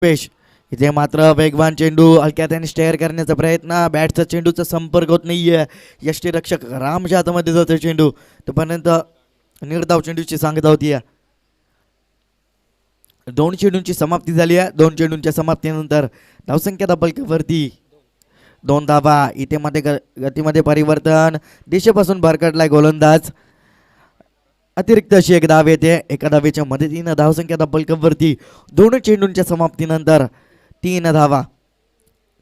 पेश इथे मात्र वेगवान चेंडू हलक्यात आणि स्टेअर करण्याचा प्रयत्न बॅटचा चेंडूचा संपर्क होत नाहीये. यष्टीरक्षक रामच्या हातामध्ये जातो चेंडू तोपर्यंत निर्धाव चेंडूची सांगता होती. दोन चेंडूंची समाप्ती झाली आहे. दोन चेंडूंच्या समाप्तीनंतर धावसंख्या धब्बलकावरती 2 धावा. इथे मध्ये गतीमध्ये परिवर्तन दिशेपासून भरकटलाय गोलंदाज. अतिरिक्त अशी एक धाव येते. एका धावेच्या मदतीनं धावसंख्या धब्बलकावरती 2 चेंडूंच्या समाप्तीनंतर 3 धावा.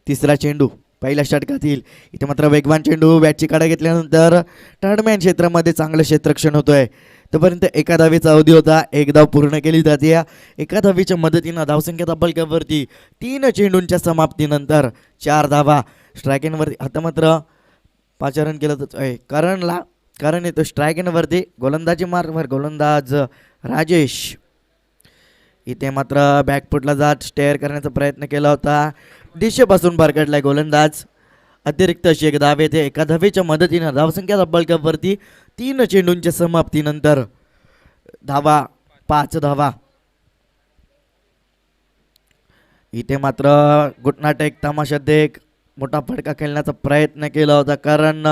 तिसरा चेंडू पहिल्या षटकातील इथे मात्र वेगवान चेंडू बॅटची काढा घेतल्यानंतर टर्नमॅन क्षेत्रामध्ये चांगलं क्षेत्ररक्षण होतोय. तोपर्यंत एका धावेचा अवधी होता. एक धाव पूर्ण केली जाते. एका धावेच्या मदतीनं धावसंख्या धब्बलकावरती 3 चेंडूंच्या समाप्तीनंतर 4 धावा. स्ट्रायकिंगवरती आता मात्र पाचारण केलं आहे करणला. करण येतो स्ट्रायकिंगवरती. गोलंदाजी मार्गवर गोलंदाज राजेश. इथे मात्र बॅकफुटला जात स्टेअर करण्याचा प्रयत्न केला होता. दिशेपासून भरकटलाय गोलंदाज. अतिरिक्त अशी एक धाव येते. एका धावेच्या मदतीनं धावसंख्या धब्बलकावरती 3 चेंडूंच्या समाप्तीनंतर धावा 5 धावा. इथे मात्र गुटनाटेक तमाशादेक मोठा फटका खेळण्याचा प्रयत्न केला होता. कारण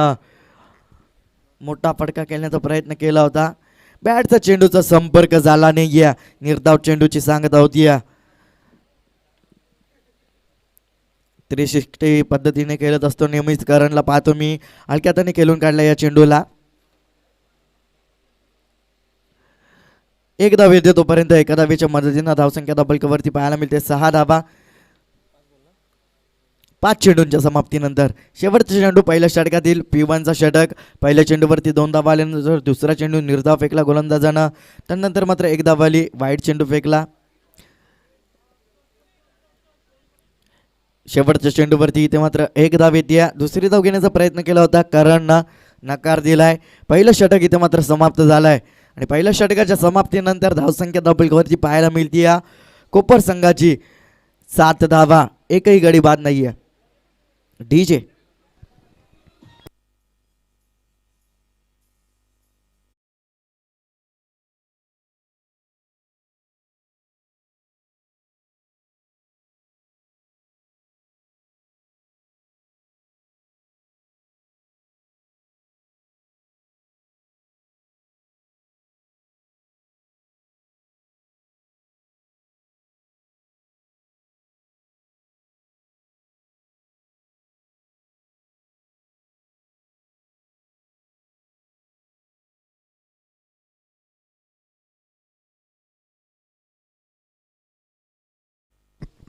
मोठा फटका खेळण्याचा प्रयत्न केला होता. बॅटचा चेंडूचा संपर्क झाला नाहीये. निर्धाव चेंडूची सांगता होती. 360 पद्धतीने खेळत असतो नेहमीच. करणला पाहतो मी हलक्यात खेळून काढला या चेंडूला. एक धाव येते. तोपर्यंत एका धावेच्या मदतीनं धावसंख्या धब्बलकावरती पाहायला मिळते 6 धावा. 5 चेंडूंच्या समाप्तीनंतर शेवटचा चेंडू पहिल्या षटकातील P1चा षटक. पहिल्या चेंडूवरती 2 धावा आल्यानंतर दुसरा चेंडू निर्धाव फेकला गोलंदाजानं. त्यानंतर मात्र एक धाव आली. वाईट चेंडू फेकला. शेवटच्या चेंडूवरती इथे मात्र एक धाव येते. दुसरी धाव घेण्याचा प्रयत्न केला होता. करणनं नकार दिलाय. पहिलं षटक इथे मात्र समाप्त झालंय आणि पहिल्या षटकाच्या समाप्तीनंतर धावसंख्या धब्बलकावरती पाहायला मिळते कोपर संघाची 7 धावा. एकही गडी बाद नाहीये. डीजे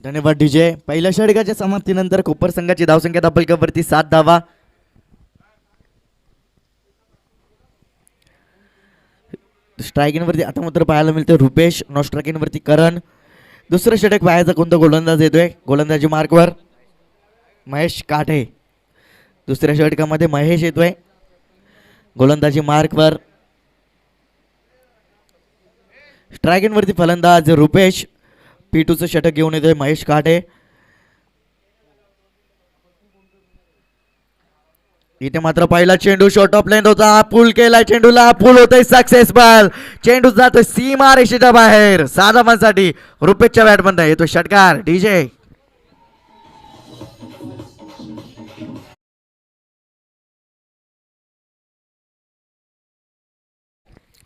धन्यवाद डीजे. पहिल्या षटकाच्या समाप्तीनंतर कोपर संघाची धावसंख्या धब्बलकावरती 7 धावा. स्ट्रायकिंगवरती आता मात्र पाहायला मिळते रुपेश. नो स्ट्रायकिंगवरती करण. दुसरं षटक पाहायचा कोणता गोलंदाज येतोय. गोलंदाजी मार्कवर महेश काठे. दुसऱ्या षटकामध्ये महेश येतोय गोलंदाजी मार्कवर. स्ट्रायकिंगवरती फलंदाज रुपेश. P2चं षटक घेऊन येतोय महेश काठे. इथे मात्र पहिला चेंडू शॉर्ट ऑफ लेंथ होता. पूल केलाय चेंडूला. पूल होतोय सक्सेसफुल. चेंडू जातोय सीमा रेषेच्या बाहेर. 6 धावांसाठी रुपेशच्या बॅटमधून येतो षटकार. डीजे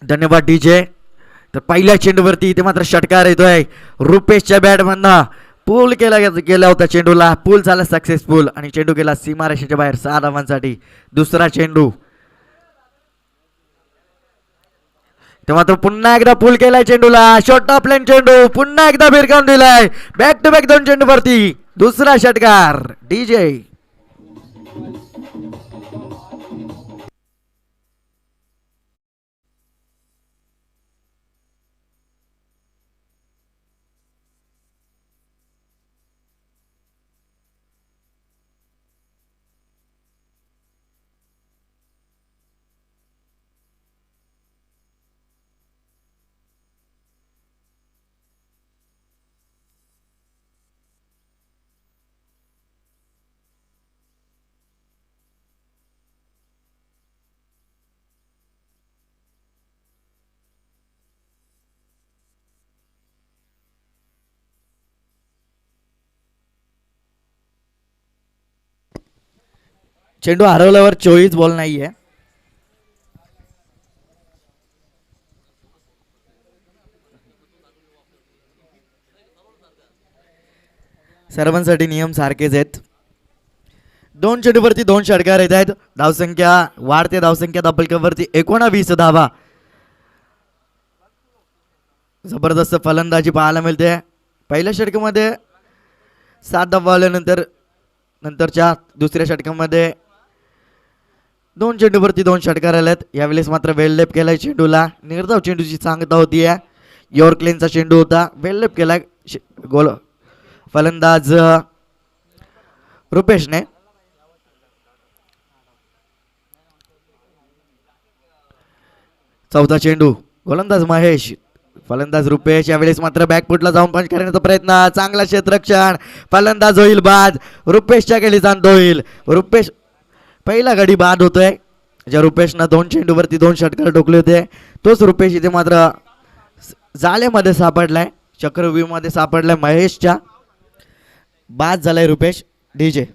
धन्यवाद डीजे. तर पहिल्या चेंडूवरती इथे मात्र षटकार येतोय रुपेशच्या बॅटमधनं. पूल केला होता चेंडूला. पूल झाला सक्सेसफुल आणि चेंडू गेला सीमारेषेच्या बाहेर 6 धावांसाठी. दुसरा चेंडू ते मात्र पुन्हा एकदा पूल केलाय चेंडूला. शॉर्ट ऑफ लेन चेंडू पुन्हा एकदा भिरकावून दिलाय. बॅक टू बॅक 2 चेंडूवरती दुसरा षटकार. डीजे चेंडू हरवल्यावर 24 बॉल नाहीये. सर्वांसाठी नियम सारखेच आहेत. दोन चेंडूवरती दोन षटकार येत आहेत. धावसंख्या वाढते. धावसंख्या धब्बलकावरती 19 धावा. जबरदस्त फलंदाजी पाहायला मिळते. पहिल्या षटकामध्ये 7 धावा आल्यानंतर नंतरच्या दुसऱ्या षटकामध्ये दोन चेंडूवरती दोन षटकार आलेत. यावेळेस मात्र वेललेप केलाय चेंडूला. निर्धाव चेंडूची सांगता होती. यॉर्कलेनचा चेंडू होता. वेललेप केलाय गोल फलंदाज रुपेशने. चौथा चेंडू गोलंदाज महेश, फलंदाज रुपेश. यावेळेस मात्र बॅकफुटला जाऊन पंच करण्याचा प्रयत्न. चांगला क्षेत्ररक्षण. फलंदाज होईल बाद. रुपेशच्या खेळी जाण होईल. रुपेश पहिला गडी बाद होतोय. ज्या रुपेशनं दोन चेंडूवरती दोन षटकार ठोकले होते तोच रुपेश इथे मात्र जाळ्यामध्ये सापडलाय. चक्रव्यूहमध्ये सापडलाय महेशच्या. बाद झालाय रुपेश. डीजे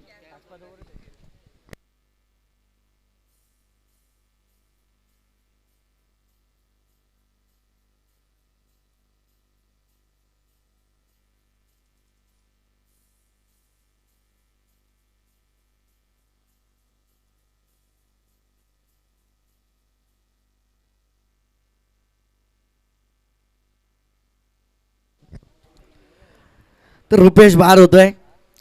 तर रुपेश बाहेर होतोय.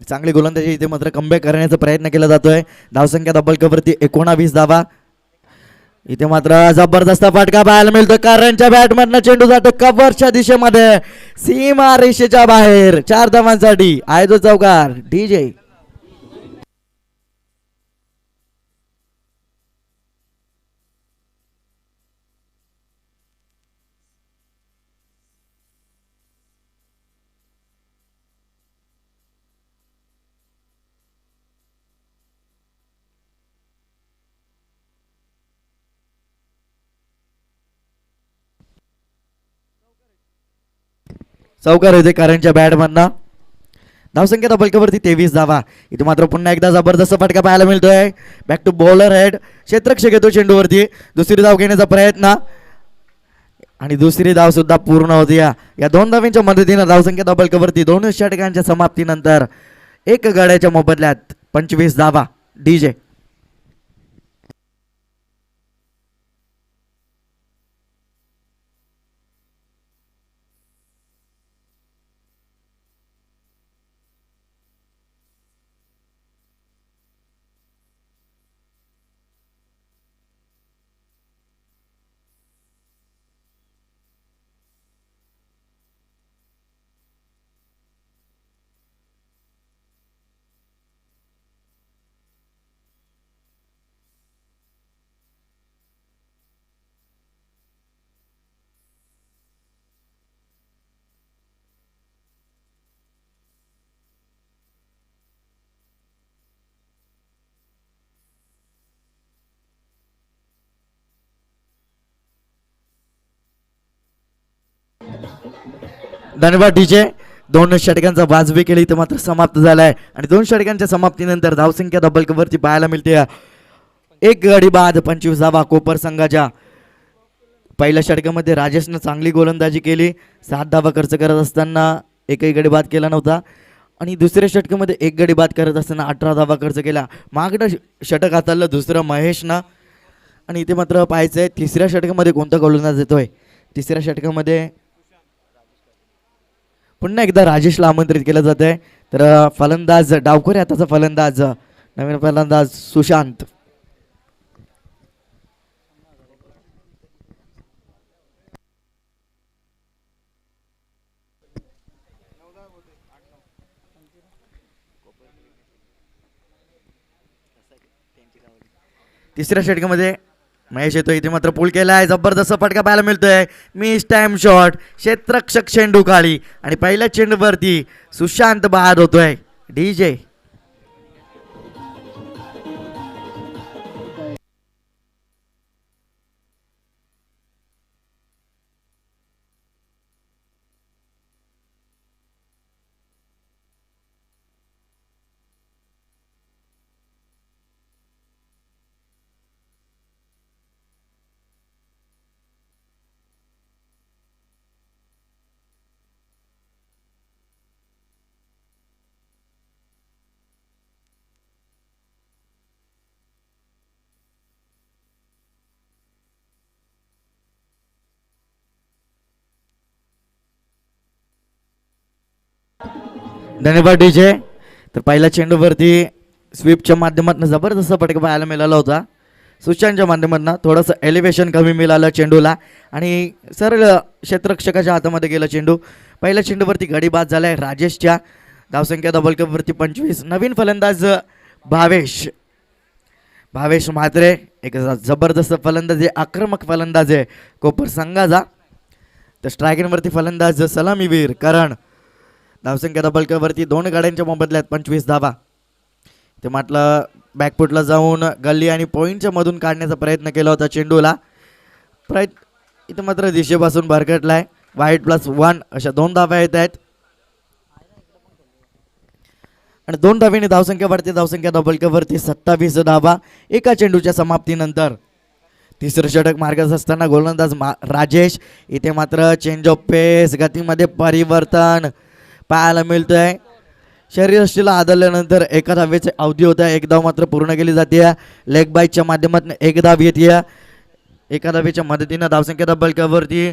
चांगली गोलंदाजी इथे मात्र कमबॅक करण्याचा प्रयत्न केला जातोय. धावसंख्या धब्बलकावरती 19 धावा. इथे मात्र जबरदस्त फटका पाहायला मिळतो. कारणच्या बॅटमधनं चेंडू जातो कव्हरच्या दिशेमध्ये. सीमा रेषेच्या बाहेर. 4 धावांसाठी आहे जो चौकार. डीजे चौकार होते कारणच्या बॅटमधनं. धावसंख्या धब्बलकावरती 23 धावा. इथे मात्र पुन्हा एकदा जबरदस्त फटका पाहायला मिळतोय. Back to bowler head. क्षेत्ररक्षक घेतो चेंडूवरती. दुसरी धाव घेण्याचा प्रयत्न आणि दुसरी धाव सुद्धा पूर्ण होती. या दोन धावांच्या मदतीनं धावसंख्या धब्बलकावरती दोन षटकांच्या समाप्तीनंतर एक गड्याच्या मोबदल्यात 25 धावा. डीजे धन्यवाद डीजे. दोन षटकांचा वाजवी केली इथे मात्र समाप्त झालाय. आणि दोन षटकांच्या समाप्तीनंतर धावसंख्या धब्बलकावरती पाहायला मिळते एक गडी बाद. 25 धावा कोपर संघाच्या. पहिल्या षटकामध्ये राजेशनं चांगली गोलंदाजी केली. 7 धावा खर्च करत असताना एकही गडी बाद केला नव्हता. आणि दुसऱ्या षटकामध्ये एक गडी बाद करत असताना 18 धावा खर्च केला. मागणं षटक हाताळलं दुसरं महेशनं. आणि इथे मात्र पाहायचं आहे तिसऱ्या षटकामध्ये कोणता गोलंदाज येतोय. तिसऱ्या षटकामध्ये पुन्हा एकदा राजेशला आमंत्रित केलं जात आहे. तर फलंदाज डावखोरे हाताचा फलंदाज नवीन फलंदाज सुशांत. तिसऱ्या षटकामध्ये महेश येतोय. इथे मात्र पूल केलाय. जबरदस्त फटका पाहायला मिळतोय. Miss time shot. क्षेत्ररक्षक चेंडू काळी आणि पहिल्या चेंडूवरती सुशांत बाद होतोय. डीजे धन्यवाद डीजे. तर पहिल्या चेंडूवरती स्वीपच्या माध्यमातून जबरदस्त फटका पाहायला मिळाला होता. सूचनांच्या माध्यमातून थोडंसं एलिव्हेशन कमी मिळालं चेंडूला आणि सरळ क्षेत्ररक्षकाच्या हातामध्ये गेला चेंडू. पहिल्या चेंडूवरती गडी बाद झालाय राजेशच्या. धावसंख्या डबल कपवरती 25. नवीन फलंदाज भावेश म्हात्रे. एक जबरदस्त फलंदाज आहे, आक्रमक फलंदाज आहे कोपर संघाचा. तर स्ट्रायकिंगवरती फलंदाज सलामीवीर करण. धावसंख्या डबल कवरती 2 गाड्यांच्या मोबदल्यात 25 धावा. ते म्हटलं बॅकफुटला जाऊन गल्ली आणि पॉईंटच्या मधून काढण्याचा प्रयत्न केला होता चेंडूला. इथं मात्र दिशेपासून भरकटलाय. वाईट+1 अशा 2 धावा येत आहेत आणि 2 धावेने धावसंख्या वाढते. धावसंख्या डबल कवरती 27 धावा एका चेंडूच्या समाप्तीनंतर. तिसरं षटक मार्गास असताना गोलंदाज राजेश. इथे मात्र चेंज ऑफ पेस, गतीमध्ये परिवर्तन पाहायला मिळतंय. शरीरयष्टीला आदळल्यानंतर एका धावेची अवधी होत आहे. एक धाव मात्र पूर्ण केली जाते. लेग बाईकच्या माध्यमातून एक धाव येते. एका धावेच्या मदतीनं धावसंख्या डबल कवरती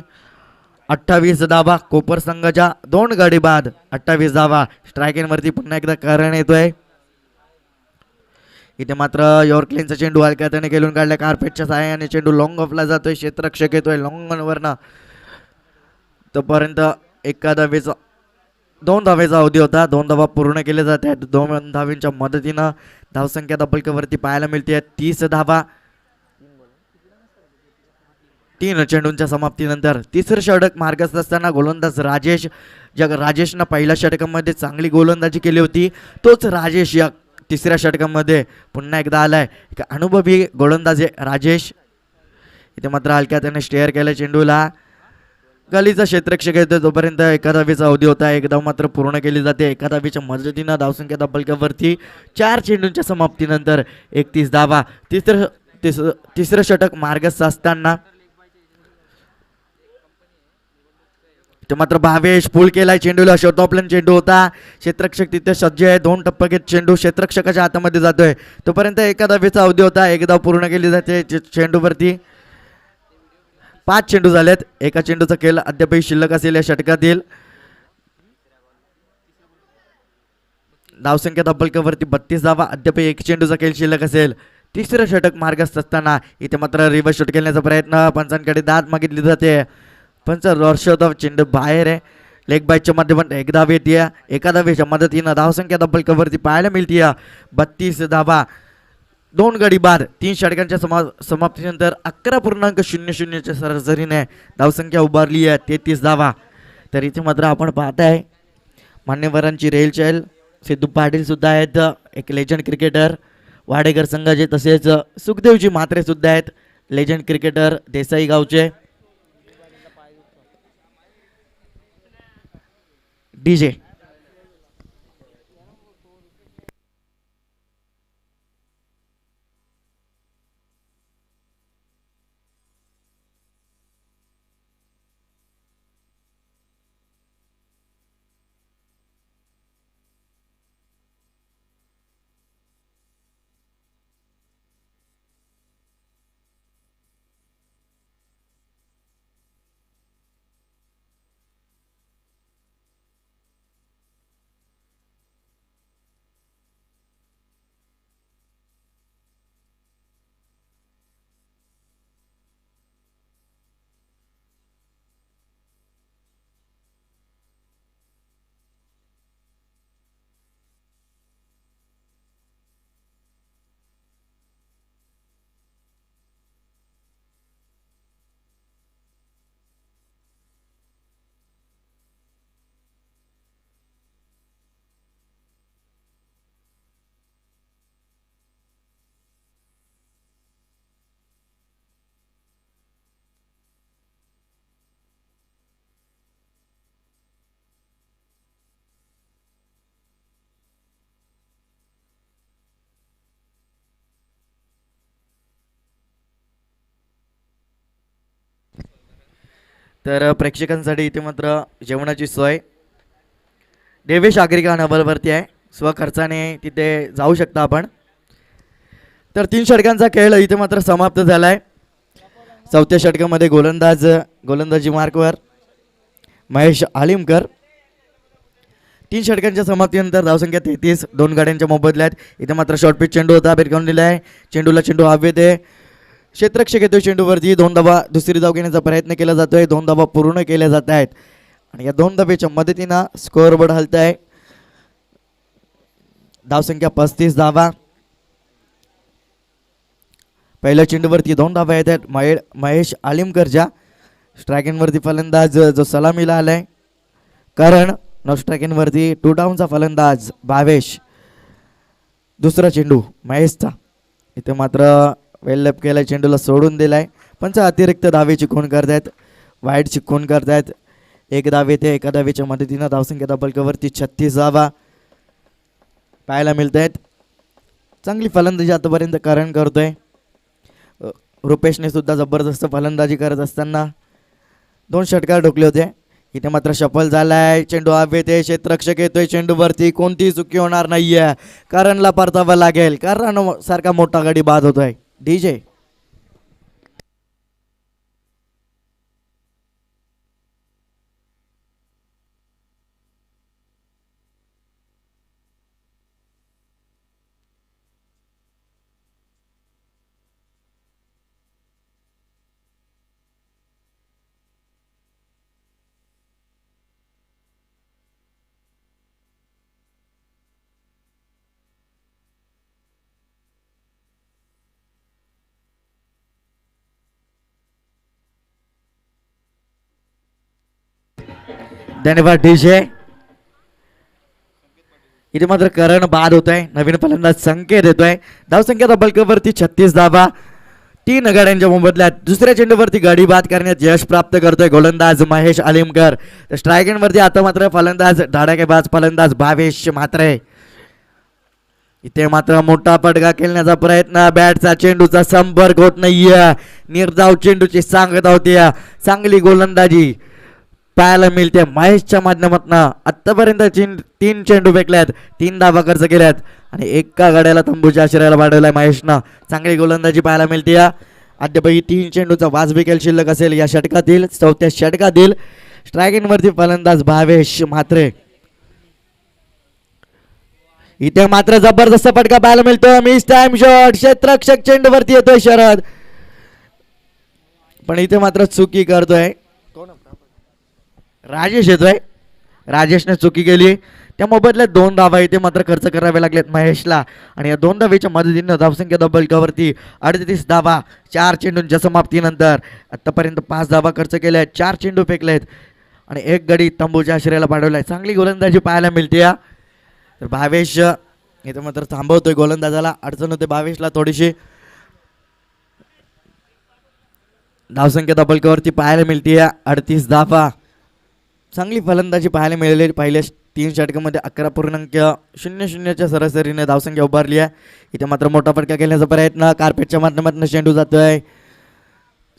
28 धावा कोपर संघाच्या. 2 गडी बाद 28 धावा. स्ट्रायकिंगवरती पुन्हा एकदा करण येतोय. इथे मात्र यॉर्कलिनचा चेंडू हलक्या त्याने खेळून काढला. कार्पेटच्या सहाय्याने चेंडू लॉंग ऑफला जातोय. क्षेत्ररक्षक येतोय लॉंग ऑनवरनं. तोपर्यंत एका धावेचा 2 धावेचा अवधी होता. 2 धावा पूर्ण केले जात आहेत. 2 धावेंच्या मदतीनं धावसंख्या डबल कवरती पाहायला मिळते 30 धावा 3 चेंडूंच्या समाप्तीनंतर. तिसरं षटक मार्गस्थ असताना गोलंदाज राजेश. राजेशनं पहिल्या षटकामध्ये चांगली गोलंदाजी केली होती, तोच राजेश या तिसऱ्या षटकामध्ये पुन्हा एकदा आलाय. एक अनुभवी गोलंदाज राजेश. इथे मात्र हलक्या त्याने स्टेअर केलं चेंडूला. गलीचा क्षेत्ररक्षक येतो तोपर्यंत एका धावेचा अवधी होता. एक धाव मात्र पूर्ण केली जाते. एका धावेच्या मदतीनं धावसंख्या डबल कवरती 4 चेंडूंच्या समाप्तीनंतर 31 धावा. तिसरं षटक मार्गस्थ असताना मात्र भावेश पुल केलाय चेंडूला. शॉर्टऑफलाईन चेंडू होता. क्षेत्ररक्षक तिथे सज्ज आहे. 2 टप्पे घेत चेंडू क्षेत्ररक्षकाच्या हातामध्ये जातोय. तोपर्यंत एका धावेचा अवधी होता. एक धाव पूर्ण केली जाते. चेंडूवरती 5 चेंडू झालेत. एका चेंडूचा खेळ अद्यापही शिल्लक असेल या षटकातील. धावसंख्या डबल कवरती 32 धावा. अद्यापही 1 चेंडूचा खेळ शिल्लक असेल. तिसरं षटक मार्गस्थ असताना इथे मात्र रिव्हर्स शॉट खेळण्याचा प्रयत्न. पंचांकडे दाद मागितली जाते. पंच वर्षोत्तव चेंडू बाहेर आहे. लेग बाईकच्या माध्यमातून एक धाव येते. एका धावेच्या मदतीनं धावसंख्या डबल कवरती पाहायला मिळते 32 धावा 2 गडी बाद. 3 षटकांच्या समाप्तीनंतर 11.00च्या सरासरीने धावसंख्या उभारली आहे 33 धावा. तर इथे मात्र आपण पाहताय मान्यवरांची रेलचेल. सिद्धू पाटील सुद्धा आहेत, एक लेजंड क्रिकेटर वाडेकर संघाचे. तसेच सुखदेवजी म्हात्रे सुद्धा आहेत, लेजंड क्रिकेटर देसाई गावचे. डीजे तर प्रेक्षकांसाठी इथे मात्र जेवणाची सोय देवेश आगरिका नंबरवरती आहे. स्वखर्चाने तिथे जाऊ शकता आपण. तर 3 षटकांचा खेळ इथे मात्र समाप्त झालाय. 4थ्या षटकामध्ये गोलंदाजी मार्कवर महेश आलिमकर. तीन षटकांच्या समाप्तीनंतर धावसंख्या 33, दोन गाड्यांच्या मोबदल्यात. इथे मात्र शॉर्ट पिच चेंडू होता, भिरकावून दिला आहे. चेंडूला चेंडू हवेत आहे. क्षेत्ररक्षक येतोय चेंडूवरती. दोन धावा दुसरी धाव घेण्याचा प्रयत्न केला जातोय. दोन धावा पूर्ण केल्या जात आहेत आणि या दोन धावेच्या मदतीनं स्कोअर बोर्ड हलत आहे. धावसंख्या 35 धावा. पहिल्या चेंडूवरती दोन धावा येत आहेत. महेश आलिमकरच्या स्ट्रायकिंगवरती फलंदाज जो सलामीला आलाय कारण नो स्ट्रायकिंगवरती टू डाऊनचा फलंदाज भावेश. दुसरा चेंडू महेशचा. इथे मात्र वेलअप केलाय, चेंडूला सोडून दिलाय. पंच अतिरिक्त धावेची खूण करतायत, वाईटची खूण करतायत. एक धाव येते. एका धावेच्या मदतीनं धावसंख्या दबलकावरती 36 धावा पाहायला मिळत आहेत. चांगली फलंदाजी आतापर्यंत करण करतोय. रुपेशने सुद्धा जबरदस्त फलंदाजी करत असताना दोन षटकार ठोकले होते. इथे मात्र सफल झालाय. चेंडू हवेत आहे. क्षेत्ररक्षक येतोय चेंडूवरती. कोणतीही चुकी होणार नाहीये. करणला परतावा लागेल. करण सारखा मोठा गडी बाद होतोय. डीजे धन्यवाद डीजे. इथे मात्र करण बाद होत आहे. नवीन फलंदाज संकेत येतोय. धावसंख्या दबलकावरती 36 धावा. तीन गाड्यांच्या मोबदल्यात दुसऱ्या चेंडूवरती गाडी बाद करण्यात यश प्राप्त करतोय गोलंदाज महेश आलिमकर. तर स्ट्रायकिंगवरती आता मात्र फलंदाज धडाकेबाज फलंदाज भावेश म्हात्रे. इथे मात्र मोठा फटका खेळण्याचा प्रयत्न. बॅटचा चेंडूचा संपर्क होत नाहीये. निर्धाव चेंडूची सांगत होती. चांगली गोलंदाजी पाहायला मिळते महेशच्या माध्यमातून. आतापर्यंत तीन चेंडू फेकल्यात, 3 धावा खर्च केल्यात आणि एका गाड्याला तंबूच्या आश्रयाला वाढवलाय महेशनं. चांगली गोलंदाजी पाहायला मिळते. अद्यापही 3 चेंडूचा वाजवी खेळ शिल्लक असेल या षटकातील, चौथ्या षटकातील. स्ट्रायकिंगवरती फलंदाज भावेश म्हात्रे. इथे मात्र जबरदस्त फटका पाहायला मिळतो. Mistime shot. क्षेत्ररक्षक चेंडूवरती येतोय शरद, पण इथे मात्र चुकी करतोय राजेश येतोय. राजेशने चुकी केली. त्या मोबदल्यात 2 धावा इथे मात्र खर्च करावे लागलेत महेशला आणि या 2 धावेच्या मदतीनं धावसंख्या दबलकावरती 38 धावा 4 चेंडूंच्या समाप्तीनंतर. आतापर्यंत 5 धावा खर्च केल्या, 4 चेंडू फेकलेत आणि एक गडी तंबूच्या आश्रयाला पाठवलाय. चांगली गोलंदाजी पाहायला मिळते. तर भावेश इथे मात्र थांबवतोय गोलंदाजाला. अडचण होते भावेशला थोडीशी. धावसंख्या दबलकावरती पाहायला मिळते 38 धावा. चांगली फलंदाजी पाहायला मिळाली. पहिल्या 3 षटकामध्ये 11.00च्या सरासरीने धावसंख्या उभारली आहे. इथे मात्र मोठा फटका खेळण्याचा प्रयत्न. कार्पेटच्या माध्यमातून चेंडू जातोय,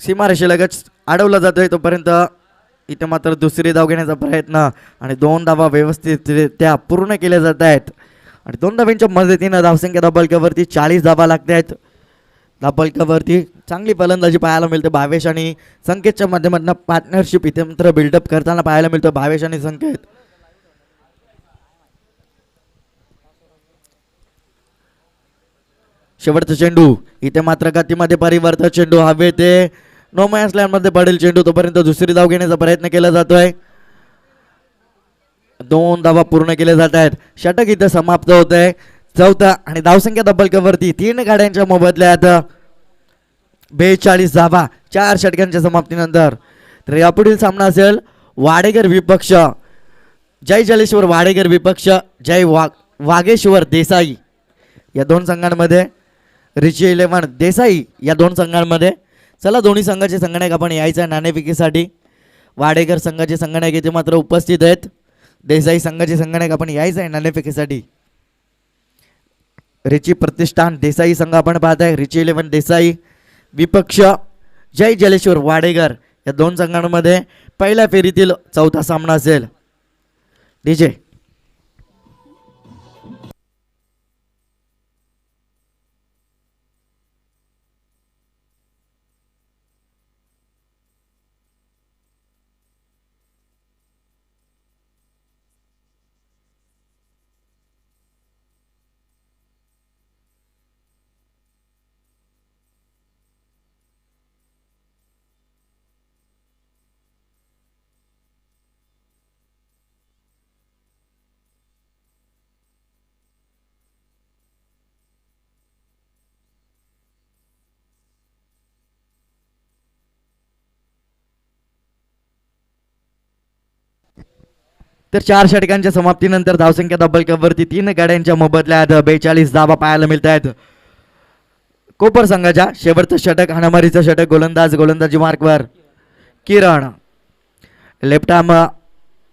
सीमारेषेलगत अडवला जातोय. तोपर्यंत इथे मात्र दुसरी धाव घेण्याचा प्रयत्न आणि 2 धावा व्यवस्थितरित्या पूर्ण केल्या जात आहेत आणि 2 धावांच्या मदतीनं धावसंख्या दबलकावरती 40 धावा लागत आहेत. दबलकावरती चांगली फलंदाजी पाहायला मिळते भावेश आणि संकेतच्या माध्यमातून. पार्टनरशिप इथे मात्र बिल्डअप करताना पाहायला मिळतो भावेश आणि संकेत. शेवटचा चेंडू. इथे मात्र गतीमध्ये परिवर्तन. चेंडू हवेत आहे. नो मॅच लाईनमध्ये पडेल चेंडू. तोपर्यंत दुसरी धाव घेण्याचा प्रयत्न केला जातोय. 2 धावा पूर्ण केल्या जात आहेत. षटक इथं समाप्त होत आहे. चौथा आणि धावसंख्या दबलकावरती 3 गाड्यांच्या मोबदल्यात 42 धावा 4 षटकांच्या समाप्तीनंतर. तर यापुढील सामना असेल वाडेकर विपक्ष जय जलेश्वर वाडेकर विपक्ष जय वागेश्वर देसाई या 2 संघांमध्ये. रिची 11 देसाई या 2 संघांमध्ये. चला दोन्ही संघाचे संगणक आपण यायचं नाणेफेकीसाठी. वाडेकर संघाचे संगणक इथे मात्र उपस्थित आहेत. देसाई संघाचे संगणक आपण यायचं आहे नाणेफेकीसाठी. रिची प्रतिष्ठान देसाई संघ आपण पाहताय. रिची 11 देसाई विपक्ष जय जलेश्वर वाडेकर या 2 संघांमध्ये पहिल्या फेरीतील चौथा सामना असेल. डीजे तर 4 षटकांच्या समाप्तीनंतर धावसंख्या डबल कपवरती 3 गाड्यांच्या मोबदल्यात 42 धावा पाहायला मिळत आहेत. कोपर संघाच्या शेवटचं षटक हाणामारीचं षटक गोलंदाजी मार्कवर Kiran left arm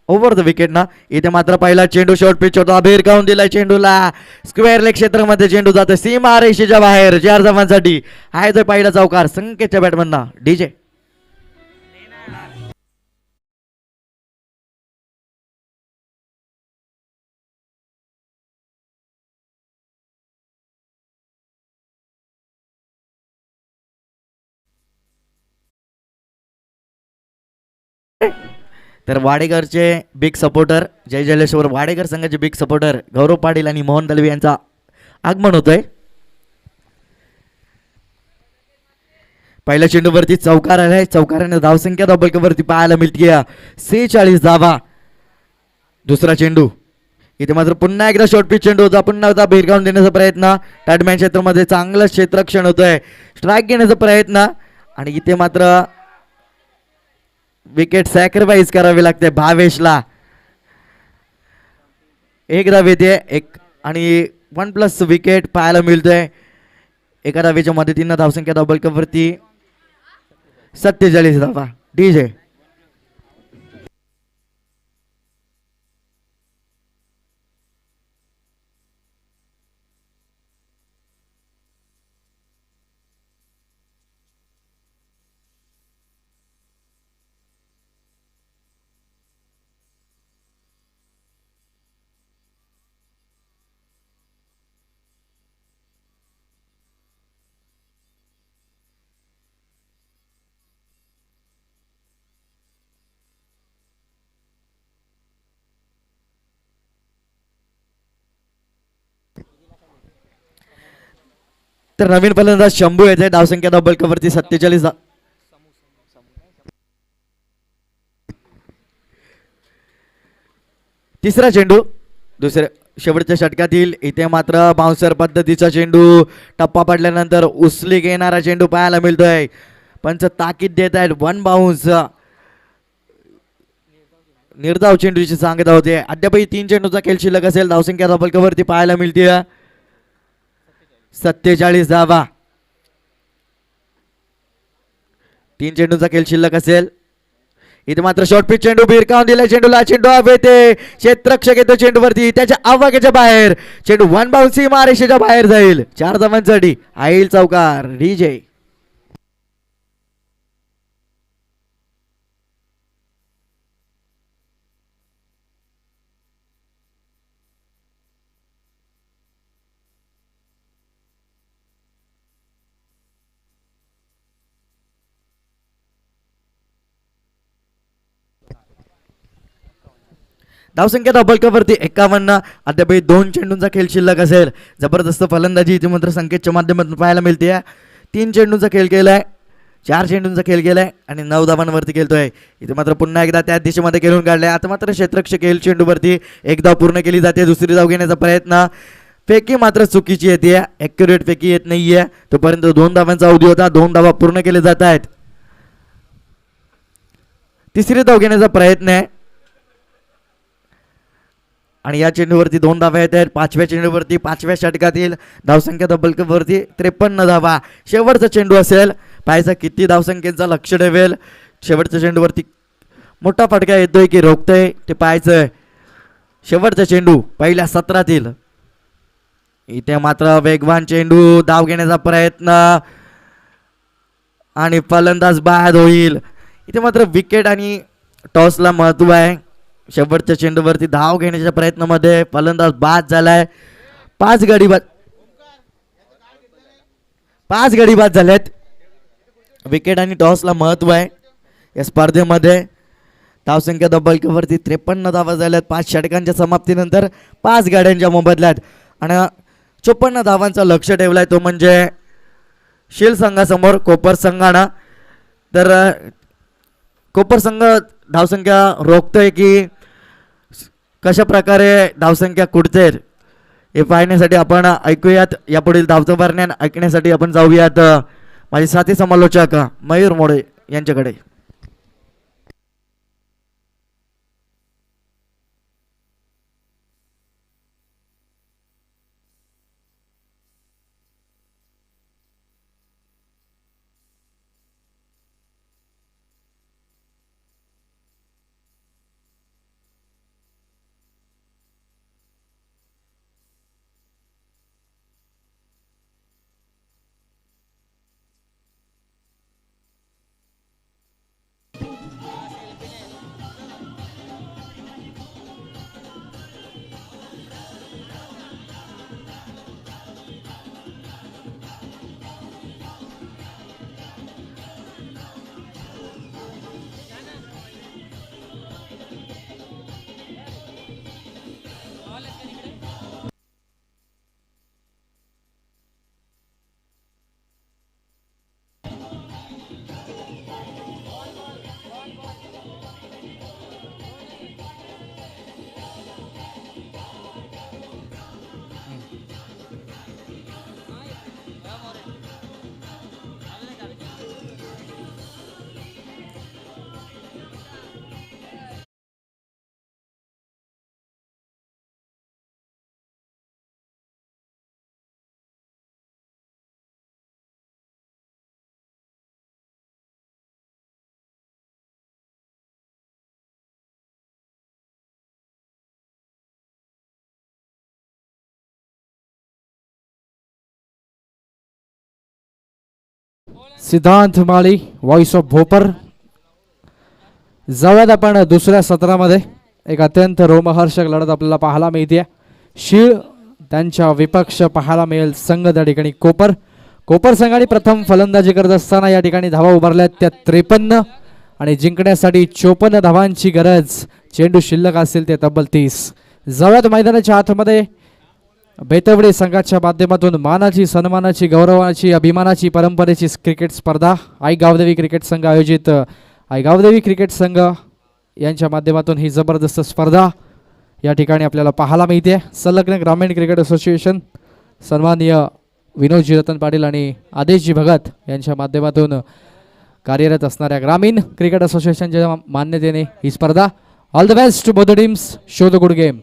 over the wicket ना. इथे मात्र पहिला चेंडू शॉर्ट पिच होता, भिरकावून दिलाय चेंडूला, स्क्वेअर लेग क्षेत्रामध्ये चेंडू जातो सीमा रेषेच्या बाहेर 4 धावांसाठी. आहे तो पहिला चौकार संकेतच्या बॅटमधना डीजे. तर वाडेकरचे बिग सपोर्टर जय जलेश्वर वाडेकर संघाचे बिग सपोर्टर गौरव पाटील आणि मोहन दलवी यांचा आगमन होतोय. पहिल्या चेंडूवरती चौकार आहे, चौकाराने धावसंख्या डबलवरती पाहायला मिळते 46 धावा. दुसरा चेंडू इथे मात्र पुन्हा एकदा शॉर्ट पिच चेंडू होता, पुन्हा एकदा भिरकावून देण्याचा प्रयत्न, टॅटमॅन क्षेत्रामध्ये चांगलं क्षेत्ररक्षण होतंय, स्ट्राईक घेण्याचा प्रयत्न आणि इथे मात्र विकेट सॅक्रिफाईस करावी लागते भावेशला. एक धाव येते एक आणि 1+ विकेट पाहायला मिळतोय. एका धावेच्या मदतीनं धावसंख्या डबल कपवरती 47 धावा. डीजे तर नवीन फलंदाज शंभू येते, धावसंख्या डबल कपवरती 47. तिसरा चेंडू दुसऱ्या शेवटच्या षटकातील. इथे मात्र बाउन्सर पद्धतीचा चेंडू, टप्पा पडल्यानंतर उचली घेणारा चेंडू पाहायला मिळतोय. पंच ताकीद देत आहेत 1 बाउन्स. निर्धाव चेंडूची सांगता होते. अद्यापही 3 चेंडूचा खेळ शिल्लक असेल, धावसंख्या डबल कपवरती पाहायला मिळते 47 धावा. 3 चेंडूचा खेळ शिल्लक असेल. इथे मात्र शॉर्ट पिच चेंडू, भिरकावून दिला चेंडूला, चेंडू येते, क्षेत्ररक्षक येतो चेंडूवरती, त्याच्या आवाक्याच्या बाहेर चेंडू 1 बाउन्स सीमा रेषेच्या बाहेर जाईल. 4 धावांसाठी आईल चौकार. डीजे धावसंख्या डबल कपवरती 51. अद्याप 2 चेंडूंचा खेळ शिल्लक असेल. जबरदस्त फलंदाजी इथे मात्र संकेतच्या माध्यमातून पाहायला मिळते. 3 चेंडूंचा खेळ केलाय, 4 चेंडूंचा खेळ केलाय आणि 9 धावांवरती खेळतोय. इथे मात्र पुन्हा एकदा त्याच दिशेमध्ये खेळून काढलाय. आता मात्र क्षेत्ररक्षक खेळ चेंडूवरती एक धाव पूर्ण केली जाते. दुसरी धाव घेण्याचा प्रयत्न, फेकी मात्र चुकीची येते, ॲक्युरेट फेकी येत नाहीये. तोपर्यंत 2 धावांचा अवधी होता, 2 धावा पूर्ण केले जात आहेत. तिसरी धाव घेण्याचा प्रयत्न आहे आणि या चेंडूवरती 2 धावा येत आहेत. 5व्या चेंडूवरती 5व्या षटकातील धावसंख्या डबल कपवरती 53 धावा. शेवटचा चेंडू असेल, पाहायचा किती धावसंख्येचा लक्ष ठेवेल. शेवटच्या चेंडूवरती मोठा फटका येतोय की रोखतोय ते पाहायचंय. शेवटचा चेंडू पहिल्या सत्रातील. इथे मात्र वेगवान चेंडू, धाव घेण्याचा प्रयत्न आणि फलंदाज बाद होईल. इथे मात्र विकेट आणि टॉसला महत्व आहे. शेवटच्या चेंडूवरती धाव घेण्याच्या प्रयत्नामध्ये फलंदाज बाद झालाय. 5 गडी बाद झालेत. विकेट आणि टॉसला महत्व आहे या स्पर्धेमध्ये. धावसंख्या डबल कपवरती 53 धावा झाल्यात 5 षटकांच्या समाप्तीनंतर 5 गाड्यांच्या मोबदल्यात आणि 54 धावांचा लक्ष ठेवलाय, तो म्हणजे शील संघासमोर कोपर संघानं. तर कोपर संघ धावसंख्या रोखतोय की कशा प्रकारे धावसंख्या कुठते हे पाहण्यासाठी आपण ऐकूयात. यापुढील धावतं वर्णन ऐकण्यासाठी आपण जाऊयात माझे साथी समालोचक मयूर मोडे यांच्याकडे. सिद्धांत माळी व्हॉइस ऑफ भोपर. जाऊयात आपण दुसऱ्या सत्रामध्ये. एक अत्यंत रोमहर्षक लढत आपल्याला पाहायला मिळते. शीळ त्यांच्या विपक्ष पाहायला मिळेल संघ त्या ठिकाणी कोपर. कोपर संघाने प्रथम फलंदाजी करत असताना या ठिकाणी धावा उभारल्यात त्या 53 आणि जिंकण्यासाठी 54 धावांची गरज. चेंडू शिल्लक असेल ते तब्बल 30. जाऊयात मैदानाच्या आतमध्ये. बेतवडे संघाच्या माध्यमातून मानाची, सन्मानाची, गौरवाची, अभिमानाची, परंपरेची क्रिकेट स्पर्धा आई गावदेवी क्रिकेट संघ आयोजित आई गावदेवी क्रिकेट संघ यांच्या माध्यमातून ही जबरदस्त स्पर्धा या ठिकाणी आपल्याला पाहायला मिळते. संलग्न ग्रामीण क्रिकेट असोसिएशन सन्माननीय विनोदजी रतन पाटील आणि आदेशजी भगत यांच्या माध्यमातून कार्यरत असणाऱ्या ग्रामीण क्रिकेट असोसिएशनच्या मान्यतेने ही स्पर्धा. All the best to both the teams. Show the good game.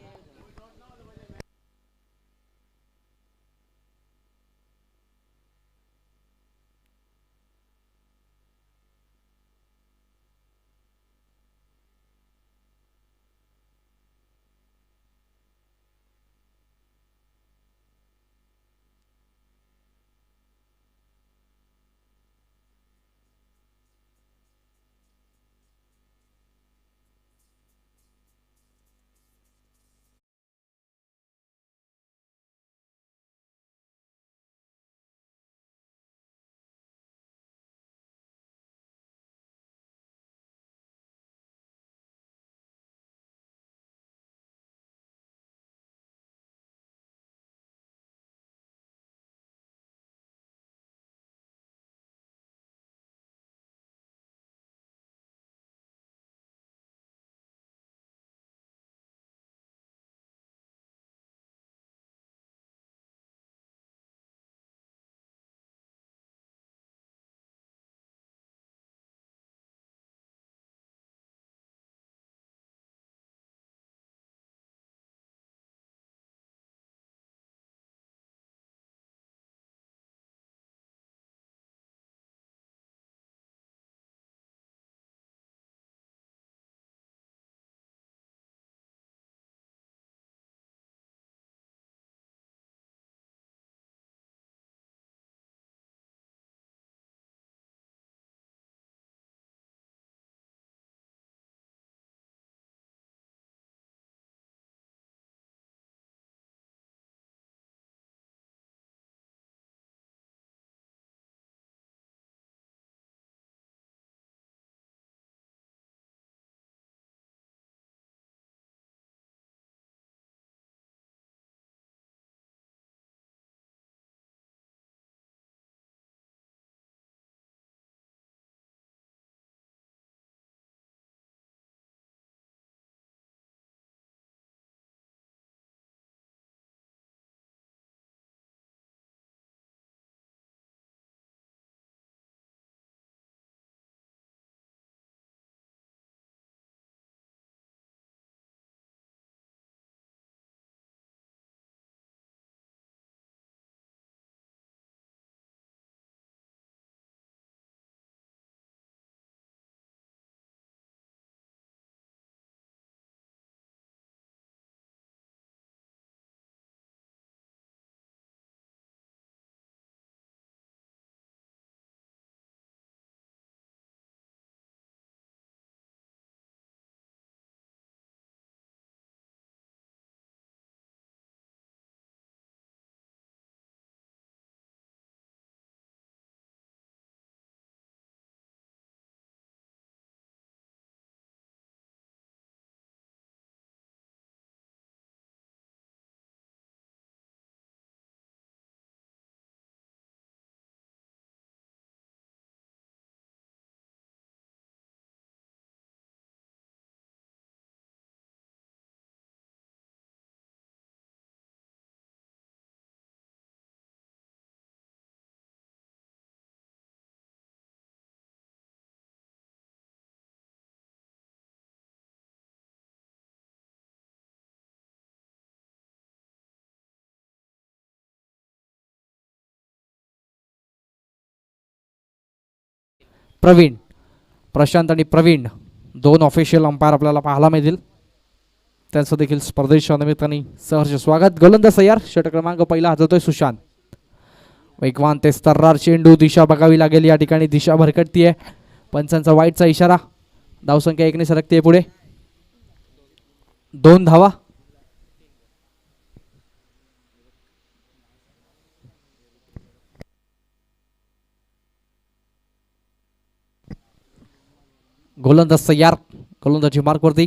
Praveen, Prashant आणि प्रवीण दोन ऑफिशियल अंपायर आपल्याला पाहायला मिळतील. त्यांचं देखील स्पर्धेच्या निमित्ताने सहर्ष स्वागत. गोलंदाज तयार. षटक क्रमांक पहिला हाताळतोय सुशांत. वेगवान ते तर्रार चेंडू, दिशा बघावी लागेल या ठिकाणी, दिशा भरकटतीये. पंचांचा वाईटचा इशारा. धावसंख्या 1 ने सरकते पुढे. 2 धावा. गोलंदाज तयार. गोलंदाजी मार्कवरती.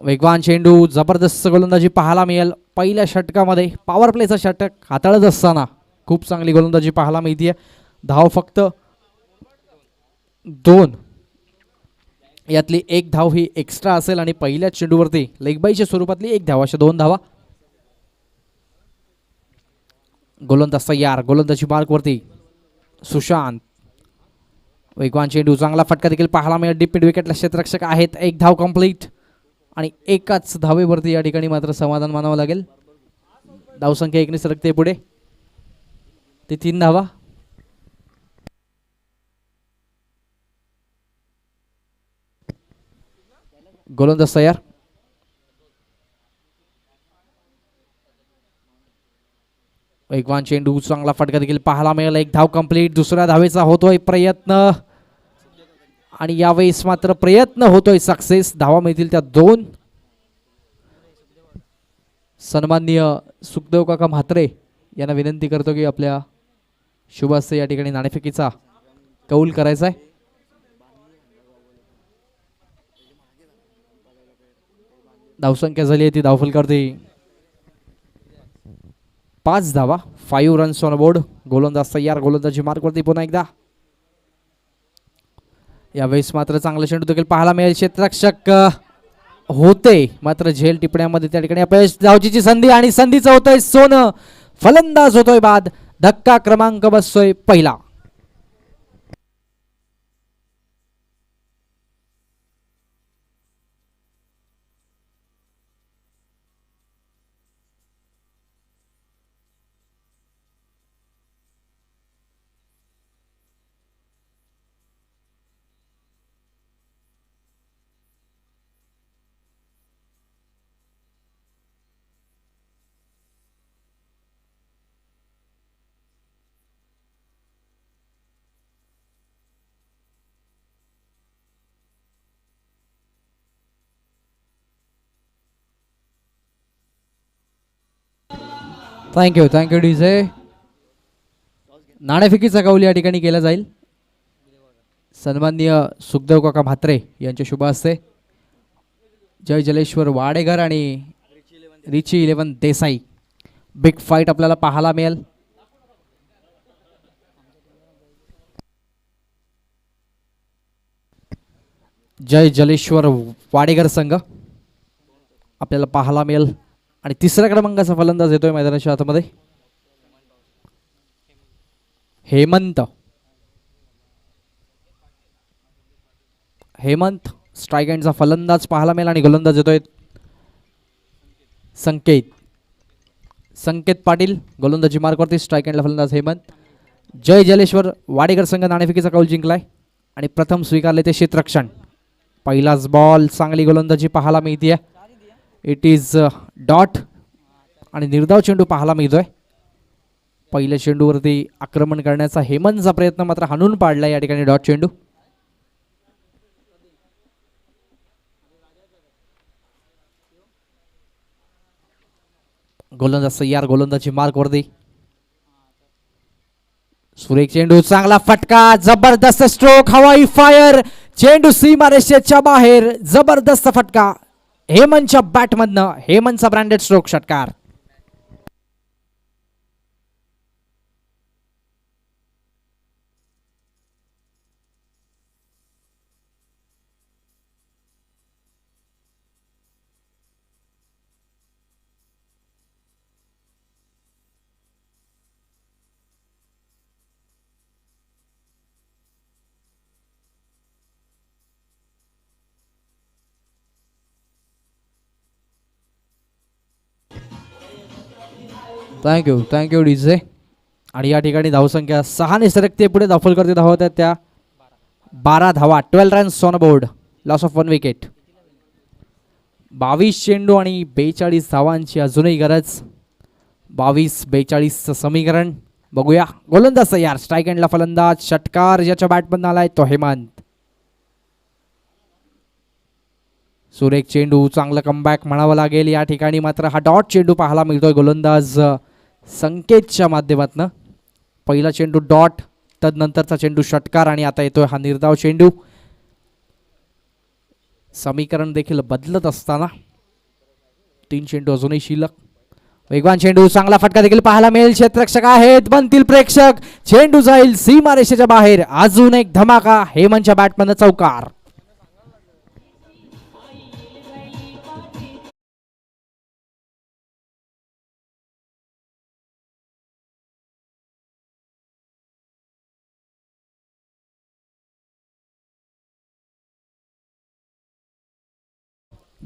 वेगवान चेंडू, जबरदस्त गोलंदाजी पाहायला मिळेल. पहिल्या षटकामध्ये पॉवर प्लेचा षटक हाताळत असताना खूप चांगली गोलंदाजी पाहायला मिळते. धाव फक्त 2. यातली 1 धाव ही एक्स्ट्रा असेल आणि पहिल्याच चेंडूवरती लेगबाईच्या स्वरूपातली 1 धाव, अशा 2 धावा. गोलंदाज तयार. गोलंदाजी मार्कवरती. सुशांत. वेगवान चेंडू, चांगला फटका देखील पाहायला मिळेल. डीप मिड विकेटला क्षेत्ररक्षक आहेत. 1 धाव कंप्लीट आणि एकाच धावेवरती या ठिकाणी मात्र समाधान मानावं लागेल. धावसंख्या 1 ने सरकते पुढे. ते 3 धावा. गोलंदाज तयार. वेगवान चेंडू, चांगला फटका देखील पाहायला मिळेल. 1 धाव कंप्लीट. दुसऱ्या धावेचा होतोय प्रयत्न आणि यावेळेस मात्र प्रयत्न होतोय सक्सेस. धावा मिळतील त्या 2. सन्माननीय सुखदेव काका म्हात्रे यांना विनंती करतो की आपल्या शुभास्ते या ठिकाणी नाणेफेकीचा कौल करायचा आहे. धावसंख्या झाली आहे ती धावफलकावरती 5 धावा. 5 रन्स ऑन बोर्ड. गोलंदाज तयार. गोलंदाजी मार्कवरती पुन्हा एकदा. यावेळेस मात्र चांगला चेंडू देखील पाहायला मिळेल. क्षेत्ररक्षक होते मात्र झेल टिपण्यामध्ये त्या ठिकाणी अपयश. धावचीची संधी आणि संधीचं होतंय सोनं. फलंदाज होतोय बाद. धक्का क्रमांक बसतोय पहिला. Thank you DJ. नाणेफेकीचा कौल या ठिकाणी केला जाईल. सन्माननीय सुखदेव काका म्हात्रे यांच्या शुभ हस्ते जय जलेश्वर वाडेकर आणि रिची 11 देसाई. बिग फाईट आपल्याला पाहायला मिळेल. जय जलेश्वर वाडेकर संघ आपल्याला पाहायला मिळेल आणि 3ऱ्या क्रमांकाचा फलंदाज येतोय मैदानाच्या आतमध्ये. हेमंत स्ट्राईक एंडचा फलंदाज पाहायला मिळेल आणि गोलंदाज येतोय संकेत पाटील. गोलंदाजी मार्कवरती. स्ट्राईक एंडला फलंदाज हेमंत. जय जलेश्वर वाडेकर संघ नाणेफेकीचा कौल जिंकलाय आणि प्रथम स्वीकारले ते क्षेत्ररक्षण. पहिलाच बॉल. चांगली गोलंदाजी पाहायला मिळते. इट इज डॉट आणि निर्धाव चेंडू पाहायला मिळतोय. पहिल्या चेंडूवरती आक्रमण करण्याचा हेमंतचा प्रयत्न मात्र हाणून पाडला या ठिकाणी. डॉट चेंडू. गोलंदाज तयार. गोलंदाजी मार्कवरती. सुरेख चेंडू. चांगला फटका. जबरदस्त स्ट्रोक. हवाई फायर. चेंडू सीमारेषेच्या बाहेर. जबरदस्त फटका हेमंतच्या बॅटमधनं. हेमंतचा ब्रँडेड स्ट्रोक षटकार. Thank you DJ. आणि या ठिकाणी धावसंख्या 6 ने सरकते पुढे. धावफल करते धावत आहेत त्या 12 धावा. 12 runs on board. Loss of 1 wicket. 22 चेंडू आणि 42 धावांची अजूनही गरज. 22-42चं समीकरण बघूया गोलंदाज तयार. स्ट्राईक एंडला फलंदाज षटकार ज्याच्या बॅटमधून आलाय तो हेमंत. सुरेख चेंडू, चांगलं कमबॅक म्हणावं लागेल. या ठिकाणी मात्र हा डॉट चेंडू पाहायला मिळतोय गोलंदाज संकेतच्या माध्यमातून. पहिला चेंडू डॉट, तदनंतरचा चेंडू षटकार आणि आता येतोय हा निर्धाव चेंडू. समीकरण देखील बदलत असताना 3 चेंडू अजूनही शिल्लक. वेगवान चेंडू, चांगला फटका देखील पाहायला मिळेल. क्षेत्ररक्षक आहेत, बनतील प्रेक्षक. चेंडू जाईल सीमारेषेच्या बाहेर. अजून एक धमाका, हेमंतच्या बॅटमधून चौकार.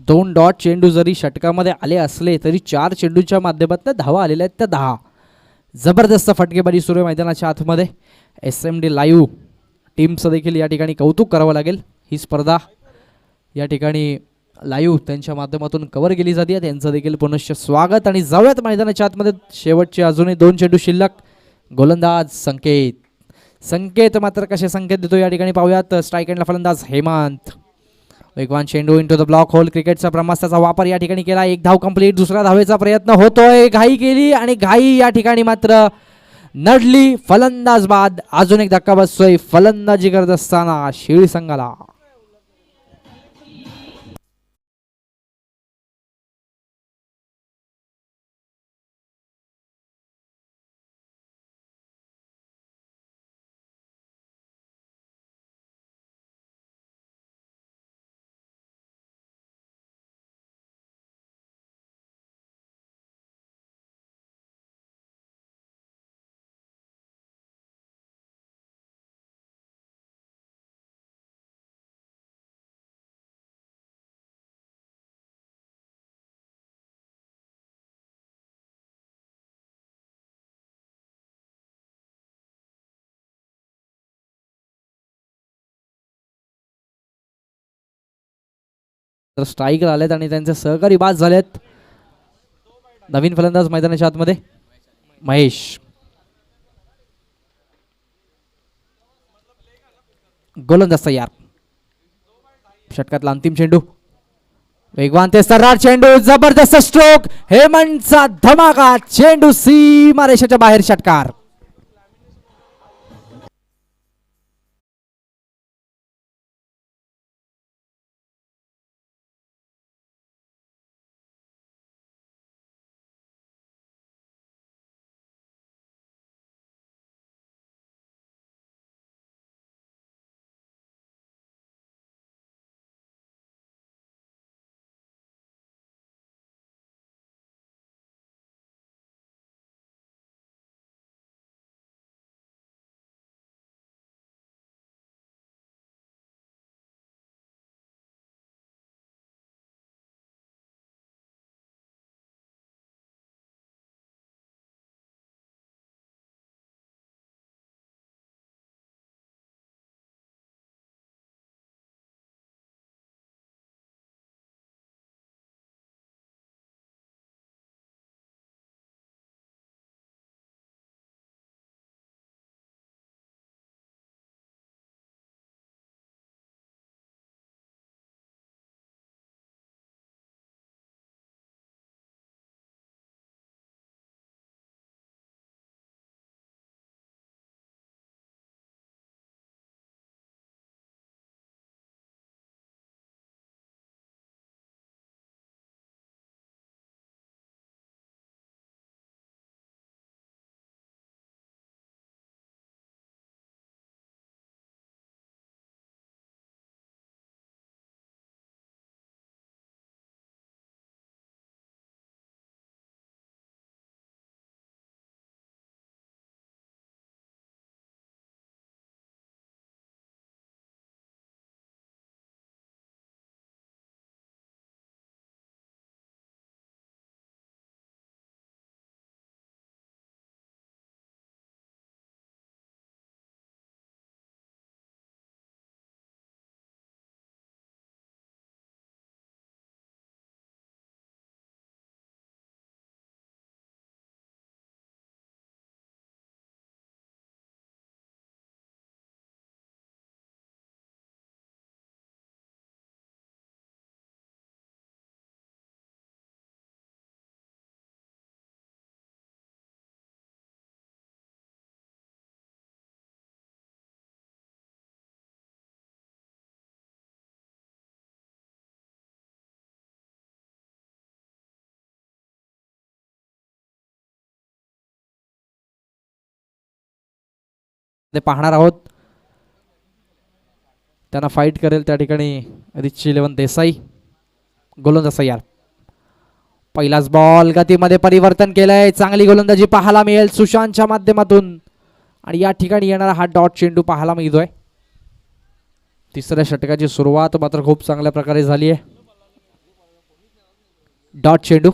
दोन डॉट चेंडू जरी षटकामध्ये आले असले तरी 4 चेंडूच्या माध्यमातून धावा आलेल्या आहेत त्या 10. जबरदस्त फटकेबाजी सुरू आहे मैदानाच्या आतमध्ये. SMD लाईव्ह टीमचं देखील या ठिकाणी कौतुक करावं लागेल. ही स्पर्धा या ठिकाणी लाईव्ह त्यांच्या माध्यमातून कव्हर केली जाते, त्यांचं देखील पुनश्च स्वागत. आणि जाऊयात मैदानाच्या आतमध्ये. शेवटचे अजूनही 2 चेंडू शिल्लक. गोलंदाज संकेत. संकेत मात्र कसे संकेत देतो या ठिकाणी पाहूयात. स्ट्राईक एंडला फलंदाज हेमंत. वेगवान चेंडू इंटू द ब्लॉक होल. क्रिकेटचा ब्रह्मास्त्राचा वापर या ठिकाणी केला. एक धाव कंप्लीट. दुसऱ्या धावेचा प्रयत्न होतोय. घाई केली आणि घाई या ठिकाणी मात्र नडली. फलंदाज बाद. अजून एक धक्का बसतोय फलंदाजी करत असताना शिळी संघाला. तर स्ट्राईकर आलेत आणि त्यांचे सहकारी बाद झालेत. नवीन फलंदाज मैदानाच्या आतमध्ये महेश. गोलंदाज तयार. षटकातला अंतिम चेंडू. वेगवान ते सर्राट चेंडू. जबरदस्त स्ट्रोक. हेमंतचा धमाका. चेंडू सीमारेषेच्या बाहेर. षटकार. ते पाहणार आहोत. त्यांना फाईट करेल त्या ठिकाणी रिची 11 देसाई. गोलंदाज तयार. पहिलाच बॉल गतीमध्ये परिवर्तन केलंय. चांगली गोलंदाजी पाहायला मिळेल सुशांतच्या माध्यमातून आणि या ठिकाणी येणारा हा डॉट चेंडू पाहायला मिळतोय. तिसऱ्या षटकाची सुरुवात मात्र खूप चांगल्या प्रकारे झाली आहे. डॉट चेंडू.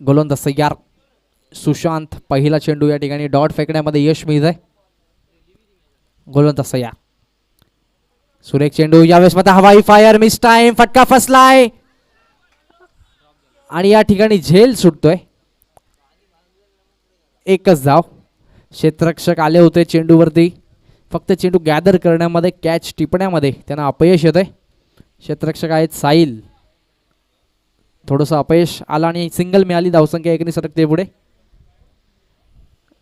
गोलंदाज तयार. सुशांत पहिला चेंडू या ठिकाणी डॉट फेकण्यामध्ये यश मिळतंय. गोलंदाज तयार. सुरेख चेंडू यावेळेस मध्ये हवाई फायर मिस टाइम. फटका फसलाय आणि या ठिकाणी झेल सुटतोय. एकच धाव. क्षेत्ररक्षक आले होते चेंडूवरती. फक्त चेंडू गॅदर करण्यामध्ये कॅच टिपण्यामध्ये त्यांना अपयश येतंय. क्षेत्ररक्षक आहेत साहिल. थोडंसं अपयश आलं आणि सिंगल मिळाली. धावसंख्या 1 सरकते पुढे.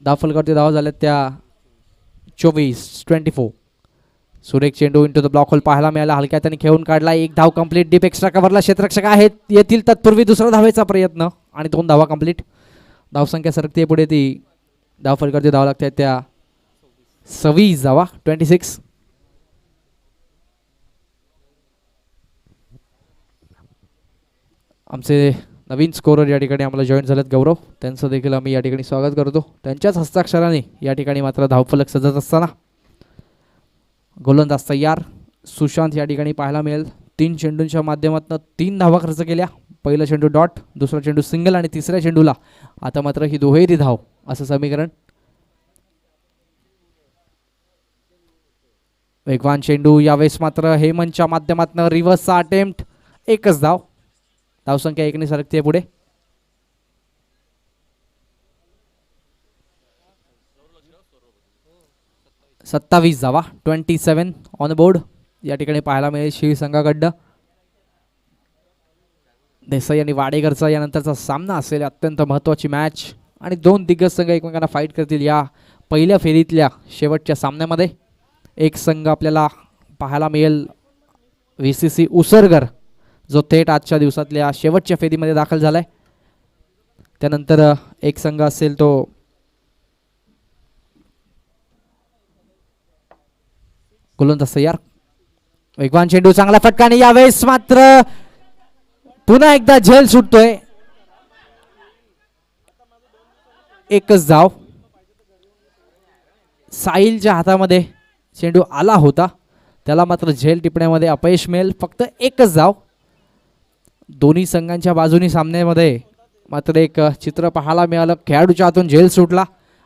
धावफलकावरती धावा झाल्या त्या 24. सुरेख चेंडू इंटू द ब्लॉक होल पाहायला मिळाला. हलक्या त्याने खेळून काढला. एक धाव कंप्लीट. डीप एक्स्ट्रा कव्हरला क्षेत्ररक्षक आहेत. येथील तत्पूर्वी दुसरा धावेचा प्रयत्न आणि 2 धावा कंप्लीट. धावसंख्या सरकते पुढे. ती धावफलकावरती धावा लागतात त्या 26 धावा. 26. आमचे नवीन स्कोरर या ठिकाणी आम्हाला जॉईन झालेत गौरव. त्यांचं देखील आम्ही या ठिकाणी स्वागत करतो. त्यांच्याच हस्ताक्षराने या ठिकाणी मात्र धावफलक सजत असताना गोलंदाज तयार. सुशांत या ठिकाणी पाहायला मिळेल. 3 चेंडूंच्या माध्यमातून 3 धावा खर्च केल्या. पहिला चेंडू डॉट, दुसरा चेंडू सिंगल आणि तिसऱ्या चेंडूला आता मात्र ही दुहेरी धाव असं समीकरण. वेगवान चेंडू यावेळेस मात्र हेमंतच्या माध्यमातून रिव्हर्सचा अटेम्प्ट. एकच धाव. धावसंख्या 1 सरकते पुढे. सत्तावीस धावा. 27 ऑन बोर्ड या ठिकाणी पाहायला मिळेल शिव संघाकडनं. देसाई आणि वाडेकरचा यानंतरचा सामना असेल. अत्यंत महत्त्वाची मॅच आणि 2 दिग्गज संघ एकमेकांना फाईट करतील या पहिल्या फेरीतल्या शेवटच्या सामन्यामध्ये. एक संघ आपल्याला पाहायला मिळेल VCC उसरगर, जो थेट आजच्या दिवसातल्या शेवटच्या फेरीमध्ये दाखल झालाय. त्यानंतर एक संघ असेल तो गोलंदाज तयार. वेगवान चेंडू, चांगला फटका आणि यावेळेस मात्र पुन्हा एकदा झेल सुटतोय. एकच धाव. साहिलच्या हातामध्ये चेंडू आला होता. त्याला मात्र झेल टिपण्यामध्ये अपयश मिळेल. फक्त एकच धाव. दोन्ही संघांच्या बाजूनी सामन्यामध्ये मात्र एक चित्र पाहायला मिळालं. खेळाडूच्या हातून झेल सुटला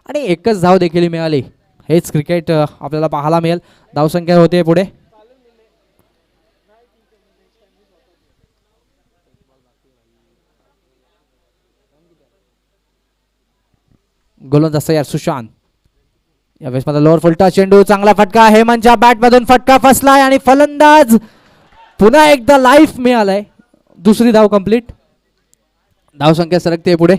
आणि एकच धाव देखील मिळाली. हेच क्रिकेट आपल्याला पाहायला मिळेल. धावसंख्या होते पुढे. गोलंदाज तयार सुशांत. यावेळेस माझा लोअर फुलटा चेंडू, चांगला फटका. हेमंतच्या बॅट मधून फटका फसलाय आणि फलंदाज पुन्हा एकदा लाईफ मिळालाय. दुसरी धाव कंप्लीट. धावसंख्या सरकते पुढे.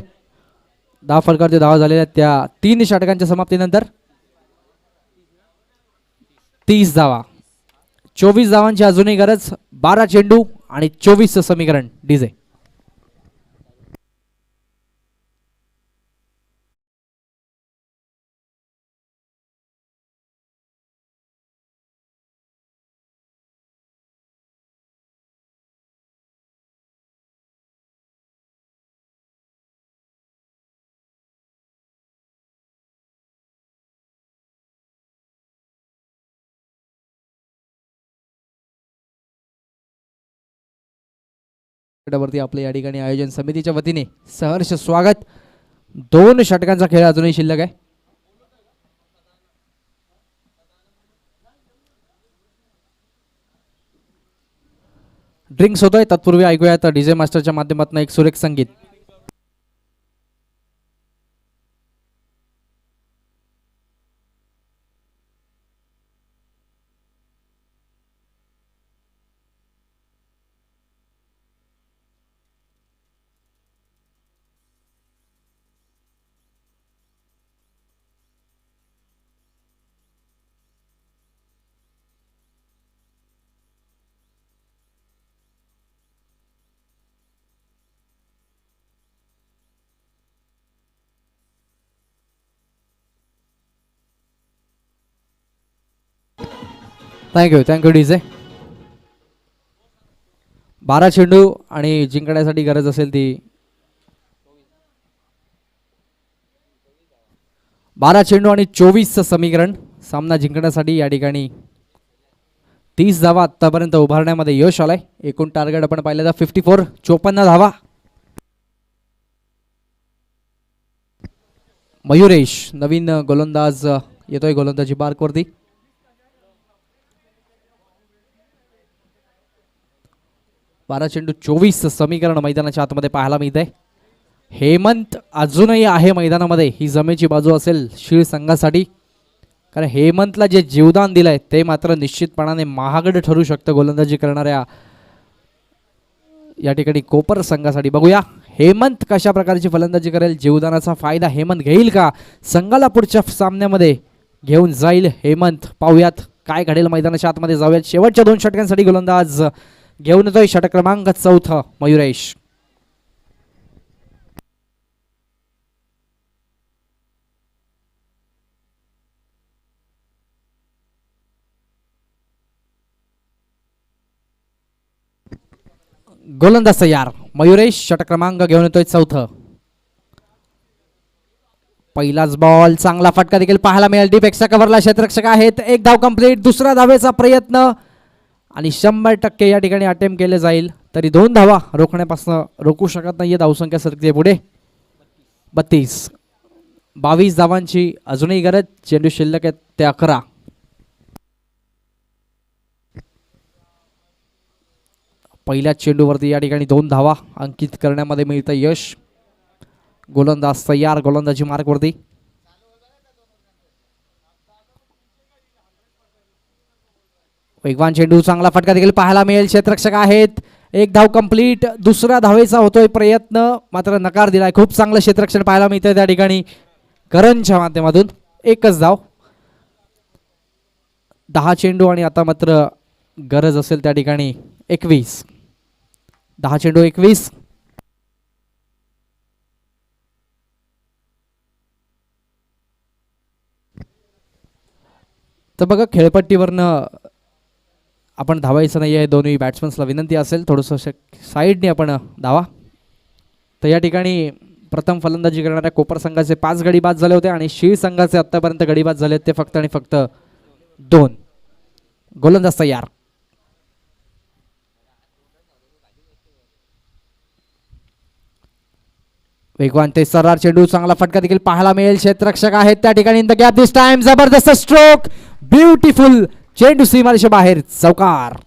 धाव फलकावरती धावा झालेल्या त्या 3 षटकांच्या समाप्तीनंतर 30 धावा. 24 धावांची अजूनही गरज. 12 चेंडू आणि 24 समीकरण. डीजे वरती आपल्या या ठिकाणी आयोजन समितीच्या वतीने सहर्ष स्वागत. 2 षटकांचा खेळ अजूनही शिल्लक आहे. ड्रिंक्स होतोय. तत्पूर्वी ऐकूयात डीजे मास्टरच्या माध्यमातून एक सुरेख संगीत. Thank you DJ. 12 चेंडू आणि जिंकण्यासाठी गरज असेल ती 12 चेंडू आणि 24चं समीकरण. सामना जिंकण्यासाठी या ठिकाणी 30 धावा आतापर्यंत उभारण्यामध्ये यश आलंय. एकूण टार्गेट आपण पाहिलं तर 54, 54 धावा. मयुरेश नवीन गोलंदाज येतोय गोलंदाजी बारकवरती. बारा चेंडू 24 समीकरण मैदानाच्या आतमध्ये पाहायला मिळतंय. हेमंत अजूनही आहे मैदानामध्ये. ही जमेची बाजू असेल शीळ संघासाठी, कारण हेमंतला जे जीवदान दिलंय ते मात्र निश्चितपणाने महागड ठरू शकतं गोलंदाजी करणाऱ्या या ठिकाणी कोपर संघासाठी. बघूया हेमंत कशा प्रकारची फलंदाजी करेल. जीवदानाचा फायदा हेमंत घेईल का, संघाला पुढच्या सामन्यामध्ये घेऊन जाईल हेमंत. पाहूयात काय घडेल मैदानाच्या आतमध्ये. जाऊयात शेवटच्या 2 षटकांसाठी. गोलंदाज घेऊन येतोय षटक क्रमांक 4 मयुरेश. गोलंदाज तयार. मयुरेश षटक क्रमांक घेऊन येतोय 4. पहिलाच बॉल, चांगला फटका देखील पाहायला मिळेल. डीपेक्षा कव्हरला क्षेत्ररक्षक आहेत. एक धाव कंप्लीट. दुसऱ्या धावेचा प्रयत्न आणि 100% या ठिकाणी अटेम्प्ट केले जाईल. तरी 2 धावा रोखण्यापासून रोखू शकत नाहीये. धावसंख्या सरकते पुढे 32. 22 धावांची अजूनही गरज. चेंडू शिल्लक आहेत ते 11. पहिल्या चेंडूवरती या ठिकाणी 2 धावा अंकित करण्यामध्ये मिळतं यश. गोलंदाज तयार गोलंदाजी मार्कवरती. वेगवान चेंडू, चांगला फटका देखील पाहायला मिळेल. क्षेत्ररक्षक आहेत. एक धाव कंप्लीट. दुसऱ्या धावेचा होतोय प्रयत्न, मात्र नकार दिलाय. खूप चांगलं क्षेत्ररक्षण पाहायला मिळतंय त्या ठिकाणी करणच्या माध्यमातून. एकच धाव. 10 चेंडू आणि आता मात्र गरज असेल त्या ठिकाणी 21. 10 चेंडू 21. तर बघा खेळपट्टीवरनं आपण धावायचं नाही आहे. दोन्ही बॅट्समन्सला विनंती असेल थोडंसं साईडने आपण धावा. तर या ठिकाणी प्रथम फलंदाजी करणाऱ्या कोपर संघाचे 5 गडी बाद झाले होते आणि शीळ संघाचे आतापर्यंत गडी बाद झाले ते फक्त आणि फक्त 2. गोलंदाज तयार. वेगवान ते सर्रार चेंडू, चांगला फटका देखील पाहायला मिळेल. क्षेत्ररक्षक आहेत त्या ठिकाणी. In the gap this time जबरदस्त स्ट्रोक. ब्युटिफुल चेंडू सीमारेषा बाहेर. चौकार.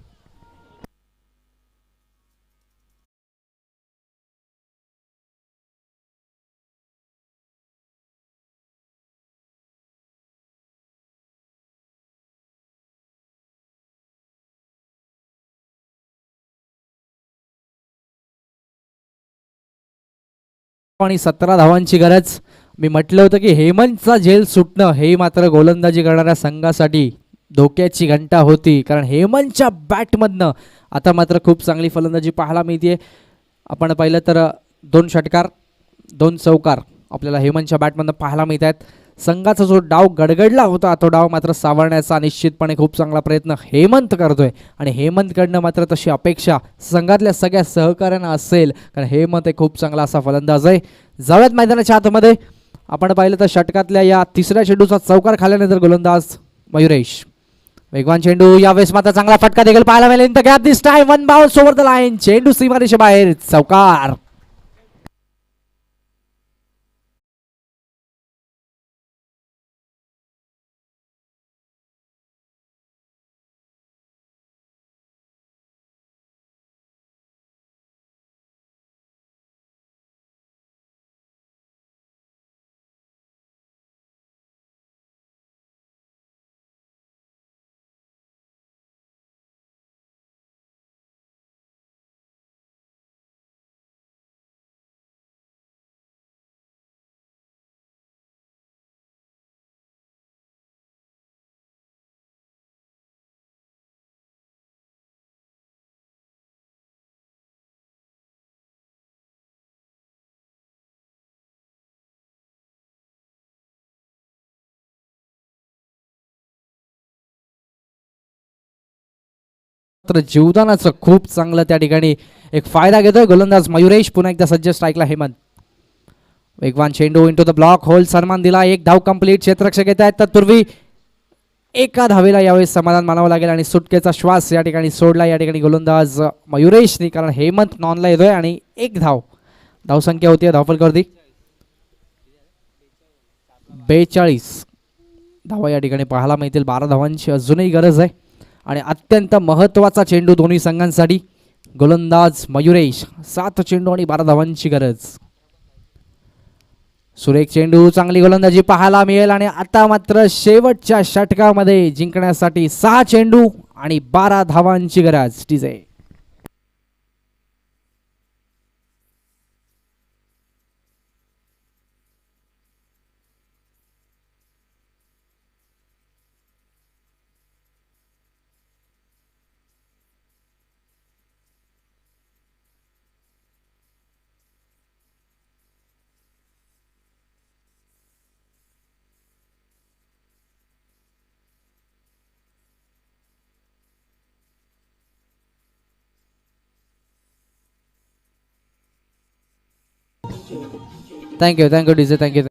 आणि 17 धावांची गरज. मी म्हटलं होतं की हेमंतचा झेल सुटणं हे मात्र गोलंदाजी करणाऱ्या संघासाठी धोक्याची घंटा होती, कारण हेमंतच्या बॅटमधनं आता मात्र खूप चांगली फलंदाजी पाहायला मिळते. आपण पाहिलं तर 2 षटकार 2 चौकार आपल्याला हेमंतच्या बॅटमधनं पाहायला मिळत आहेत. संघाचा जो डाव गडगडला होता तो डाव मात्र सावरण्याचा निश्चितपणे खूप चांगला प्रयत्न हेमंत करतोय. आणि हेमंतकडनं मात्र तशी अपेक्षा संघातल्या सगळ्या सहकाऱ्यांना असेल, कारण हेमंत एक खूप चांगला असा फलंदाज आहे. जाऊयात मैदानाच्या आतमध्ये. आपण पाहिलं तर षटकातल्या या 3ऱ्या चेंडूचा चौकार खाल्यानंतर गोलंदाज मयुरेश. वेगवान चेंडू, यावेळेस मात्र चांगला फटका देखील पाहायला मिळेल. In the gap this time 1 bounce over the line. चेंडू सीमारेषे बाहेर. चौकार. मात्र जीवदानाचं खूप चांगलं त्या ठिकाणी एक फायदा घेतोय गोलंदाज मयुरेश. पुन्हा एकदा सज्ज स्ट्राईकला हेमंत. वेगवान चेंडू इंटू द ब्लॉक होल सन्मान दिला. एक धाव कंप्लीट. क्षेत्ररक्षक येत आहेत तत्पूर्वी एका धावेला यावेळेस समाधान मानावं लागेल आणि सुटकेचा श्वास या ठिकाणी सोडला या ठिकाणी गोलंदाज मयुरेशनी, कारण हेमंत नॉनला येतोय आणि एक धावसंख्या होती धावफलकावरती 42 धावा या ठिकाणी पाहायला मिळतील. 12 धावांची अजूनही गरज आहे आणि अत्यंत महत्त्वाचा चेंडू दोन्ही संघांसाठी. गोलंदाज मयुरेश 7 चेंडू आणि 12 धावांची गरज. सुरेख चेंडू, चांगली गोलंदाजी पाहायला मिळेल आणि आता मात्र शेवटच्या षटकामध्ये जिंकण्यासाठी 6 चेंडू आणि 12 धावांची गरज. TJ thank you DJ thank you.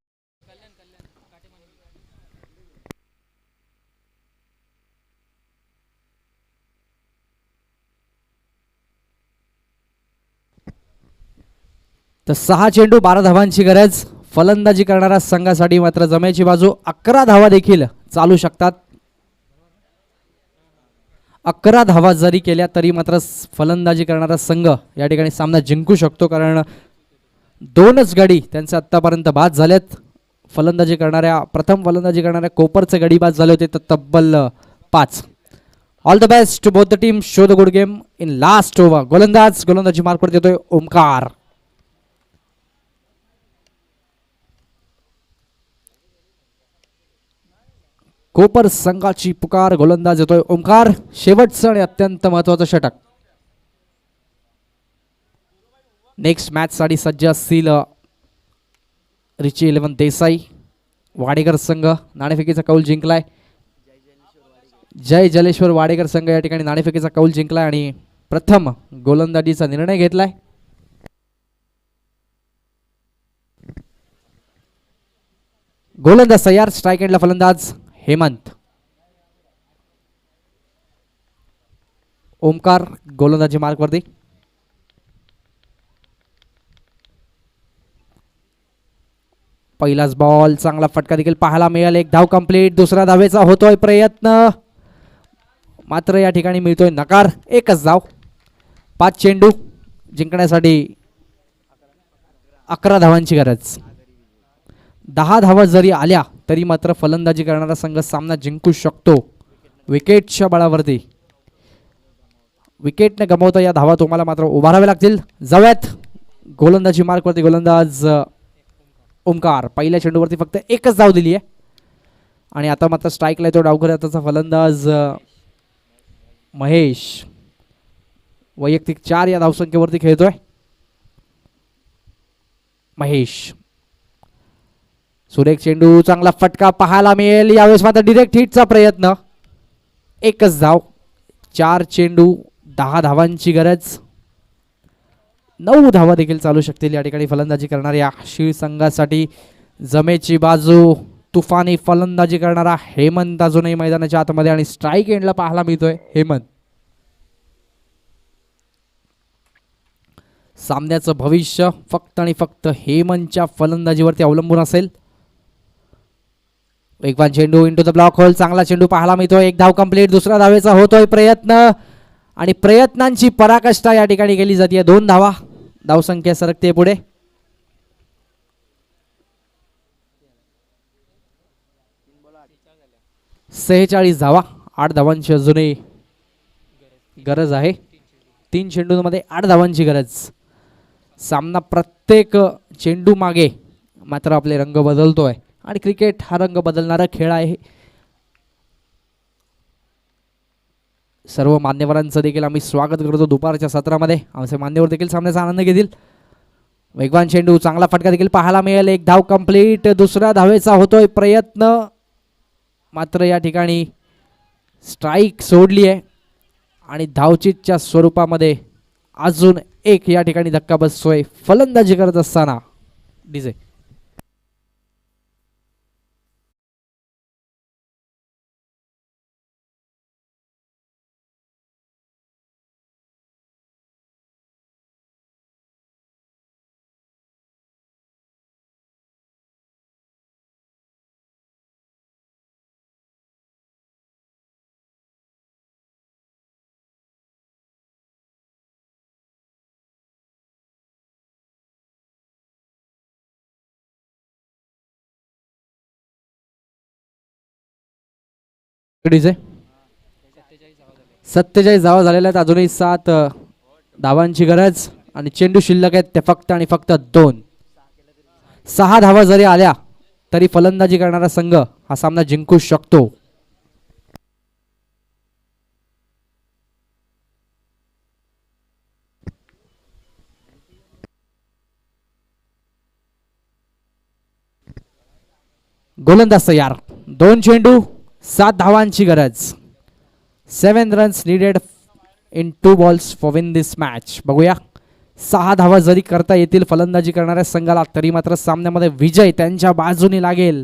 तर 6 चेंडू 12 धावांची गरज. फलंदाजी करणाऱ्या संघासाठी मात्र जमेची बाजू 11 धावा देखील चालू शकतात. 11 धावा जरी केल्या तरी मात्र फलंदाजी करणारा संघ या ठिकाणी सामना जिंकू शकतो, कारण 2च गडी त्यांचे आत्तापर्यंत बाद झालेत. प्रथम फलंदाजी करणाऱ्या कोपरचे गडी बाद झाले होते तर तब्बल 5. All the best to both the team. Show the good game in last over. गोलंदाजी मार्कवर देतोय ओमकार. कोपर संघाची पुकार. गोलंदाज येतोय ओमकार. शेवटचं आणि अत्यंत महत्त्वाचं षटक. नेक्स्ट मॅच साठी सज्ज असतील रिची 11 देसाई. वाडेकर संघ नाणेफेकीचा कौल जिंकलाय. जय जलेश्वर वाडेकर संघ या ठिकाणी नाणेफेकीचा कौल जिंकलाय आणि प्रथम गोलंदाजीचा निर्णय घेतलाय. गोलंदाज तयार. स्ट्राईक एंडला फलंदाज हेमंत. ओमकार गोलंदाजी मार्कवरती. पहिलाच बॉल, चांगला फटका देखील पाहायला मिळाला. एक धाव कंप्लीट. दुसऱ्या धावेचा होतोय प्रयत्न, मात्र या ठिकाणी मिळतोय नकार. एकच धाव. 5 चेंडू जिंकण्यासाठी 11 धावांची गरज. 10 धावा जरी आल्या तरी मात्र फलंदाजी करणारा संघ सामना जिंकू शकतो विकेटच्या बळावरती. विकेट न गमावता या धावा तुम्हाला मात्र उभाराव्या लागतील. जाऊयात गोलंदाजी मार्कवरती. गोलंदाज ओमकार. पहिल्या चेंडूवरती फक्त एकच धाव दिली आहे आणि आता मात्र स्ट्राईकला येतो डावखुऱ्याचा फलंदाज महेश. वैयक्तिक 4 या धावसंख्येवरती खेळतोय महेश. सुरेख चेंडू, चांगला फटका पाहायला मिळेल. यावेळेस मात्र डिरेक्ट हिटचा प्रयत्न. एकच धाव. 4 चेंडू 10 धावांची गरज. 9 धावा देखील चालू शकतील या ठिकाणी फलंदाजी करणाऱ्या शीळ संघासाठी. जमेची बाजू तुफानी फलंदाजी करणारा हेमंत अजूनही मैदानाच्या आतमध्ये आणि स्ट्राईक एंडला पाहायला मिळतोय हेमंत. सामन्याचं भविष्य फक्त आणि फक्त हेमंतच्या फलंदाजीवरती अवलंबून असेल. वेगवान चेंडू इंटू द ब्लॉक होल. चांगला चेंडू पाहायला मिळतोय. एक धाव कंप्लीट. दुसऱ्या धावेचा होतोय प्रयत्न आणि प्रयत्नांची पराकाष्ठा या ठिकाणी केली जाते. 2 धावा. धावसंख्या सरकते पुढे. सेहेचाळीस धावा. 8 धावांची अजूनही गरज आहे. 3 चेंडूंमध्ये 8 धावांची गरज. सामना प्रत्येक चेंडू मागे मात्र आपले रंग बदलतोय आणि क्रिकेट हा रंग बदलणारा खेळ आहे. सर्व मान्यवरांचं देखील आम्ही स्वागत करतो दुपारच्या सत्रामध्ये. आमचे मान्यवर देखील सामन्याचा आनंद घेतील. वेगवान चेंडू, चांगला फटका देखील पाहायला मिळेल. एक धाव कंप्लीट. दुसऱ्या धावेचा होतोय प्रयत्न, मात्र या ठिकाणी स्ट्राईक सोडली आहे आणि धावचीतच्या स्वरूपामध्ये अजून एक या ठिकाणी धक्का बसतोय फलंदाजी करत असताना डीजे. डीजे 47 धावा झालेल्या आहेत. अजूनही 7 धावांची गरज आणि चेंडू शिल्लक आहेत ते फक्त आणि फक्त 2. 6 धावा जरी आल्या तरी फलंदाजी करणारा संघ हा सामना जिंकू शकतो. गोलंदाज तयार. 2 चेंडू 7 धावांची गरज. 7 runs needed in 2 balls for win this match. बघूया 6 धावा जरी करता येतील फलंदाजी करणाऱ्या संघाला तरी मात्र सामन्यामध्ये विजय त्यांच्या बाजूने लागेल.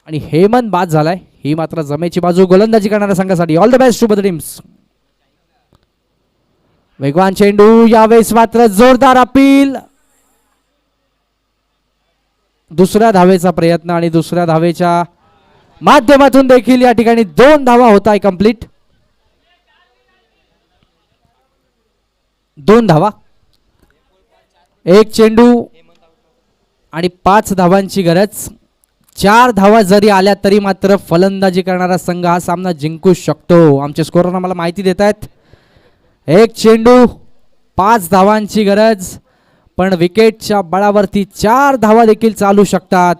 आणि हेमंत बाद झालाय. ही मात्र जमेची बाजू गोलंदाजी करणाऱ्या संघासाठी. All the best to both teams. वेगवान चेंडू यावेळेस मात्र जोरदार अपील. दुसऱ्या धावेचा प्रयत्न आणि दुसऱ्या धावेच्या माध्यमातून देखील या ठिकाणी 2 धावा होत आहे कंप्लीट. 2 धावा 1 चेंडू आणि 5 धावांची गरज. 4 धावा जरी आल्या तरी मात्र फलंदाजी करणारा संघ हा सामना जिंकू शकतो. आमचे स्कोरर आम्हाला माहिती देत आहेत. 1 चेंडू 5 धावांची गरज पण विकेटच्या बळावरती 4 धावा देखील चालू शकतात.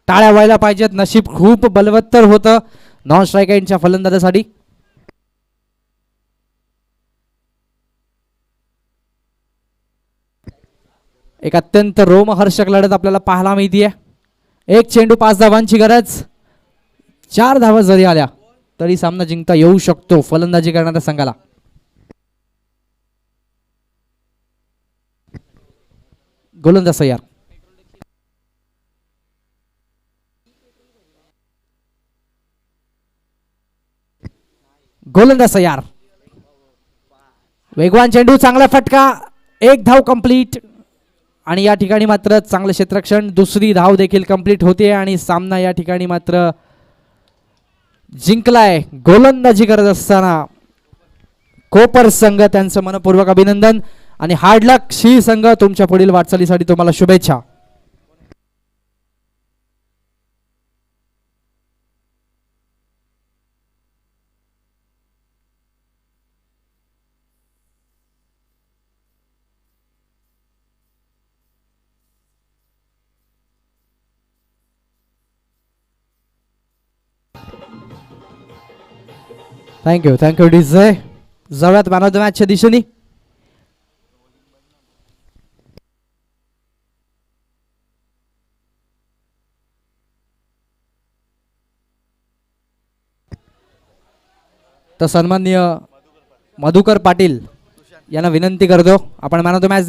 टाळ्या व्हायला पाहिजेत. नशीब खूप बलवत्तर होतं नॉन स्ट्रायकरच्या फलंदाजासाठी. एक अत्यंत रोमहर्षक लढत आपल्याला पाहायला मिळतीये. 1 चेंडू 5 धावांची गरज. 4 धावा जरी आल्या तरी सामना जिंकता येऊ शकतो फलंदाजी करणाऱ्या संघाला. गोलंदाज तयार. गोलंदाज तयार. वेगवान चेंडू चांगला फटका. 1 धाव कंप्लीट आणि या ठिकाणी मात्र चांगलं क्षेत्ररक्षण. दुसरी धाव देखील कंप्लीट होते आणि सामना या ठिकाणी मात्र जिंकलाय. गोलंदाजी करत असताना कोपर संघ त्यांचं मनपूर्वक अभिनंदन आणि हार्ड लक. शी संघ तुमच्या पुढील वाटचालीसाठी तुम्हाला शुभेच्छा. Thank you DJ. जाऊयात मॅन ऑफ द मॅचच्या दिशेने. तर सन्माननीय मधुकर पाटील यांना विनंती करतो आपण मॅन ऑफ द मॅच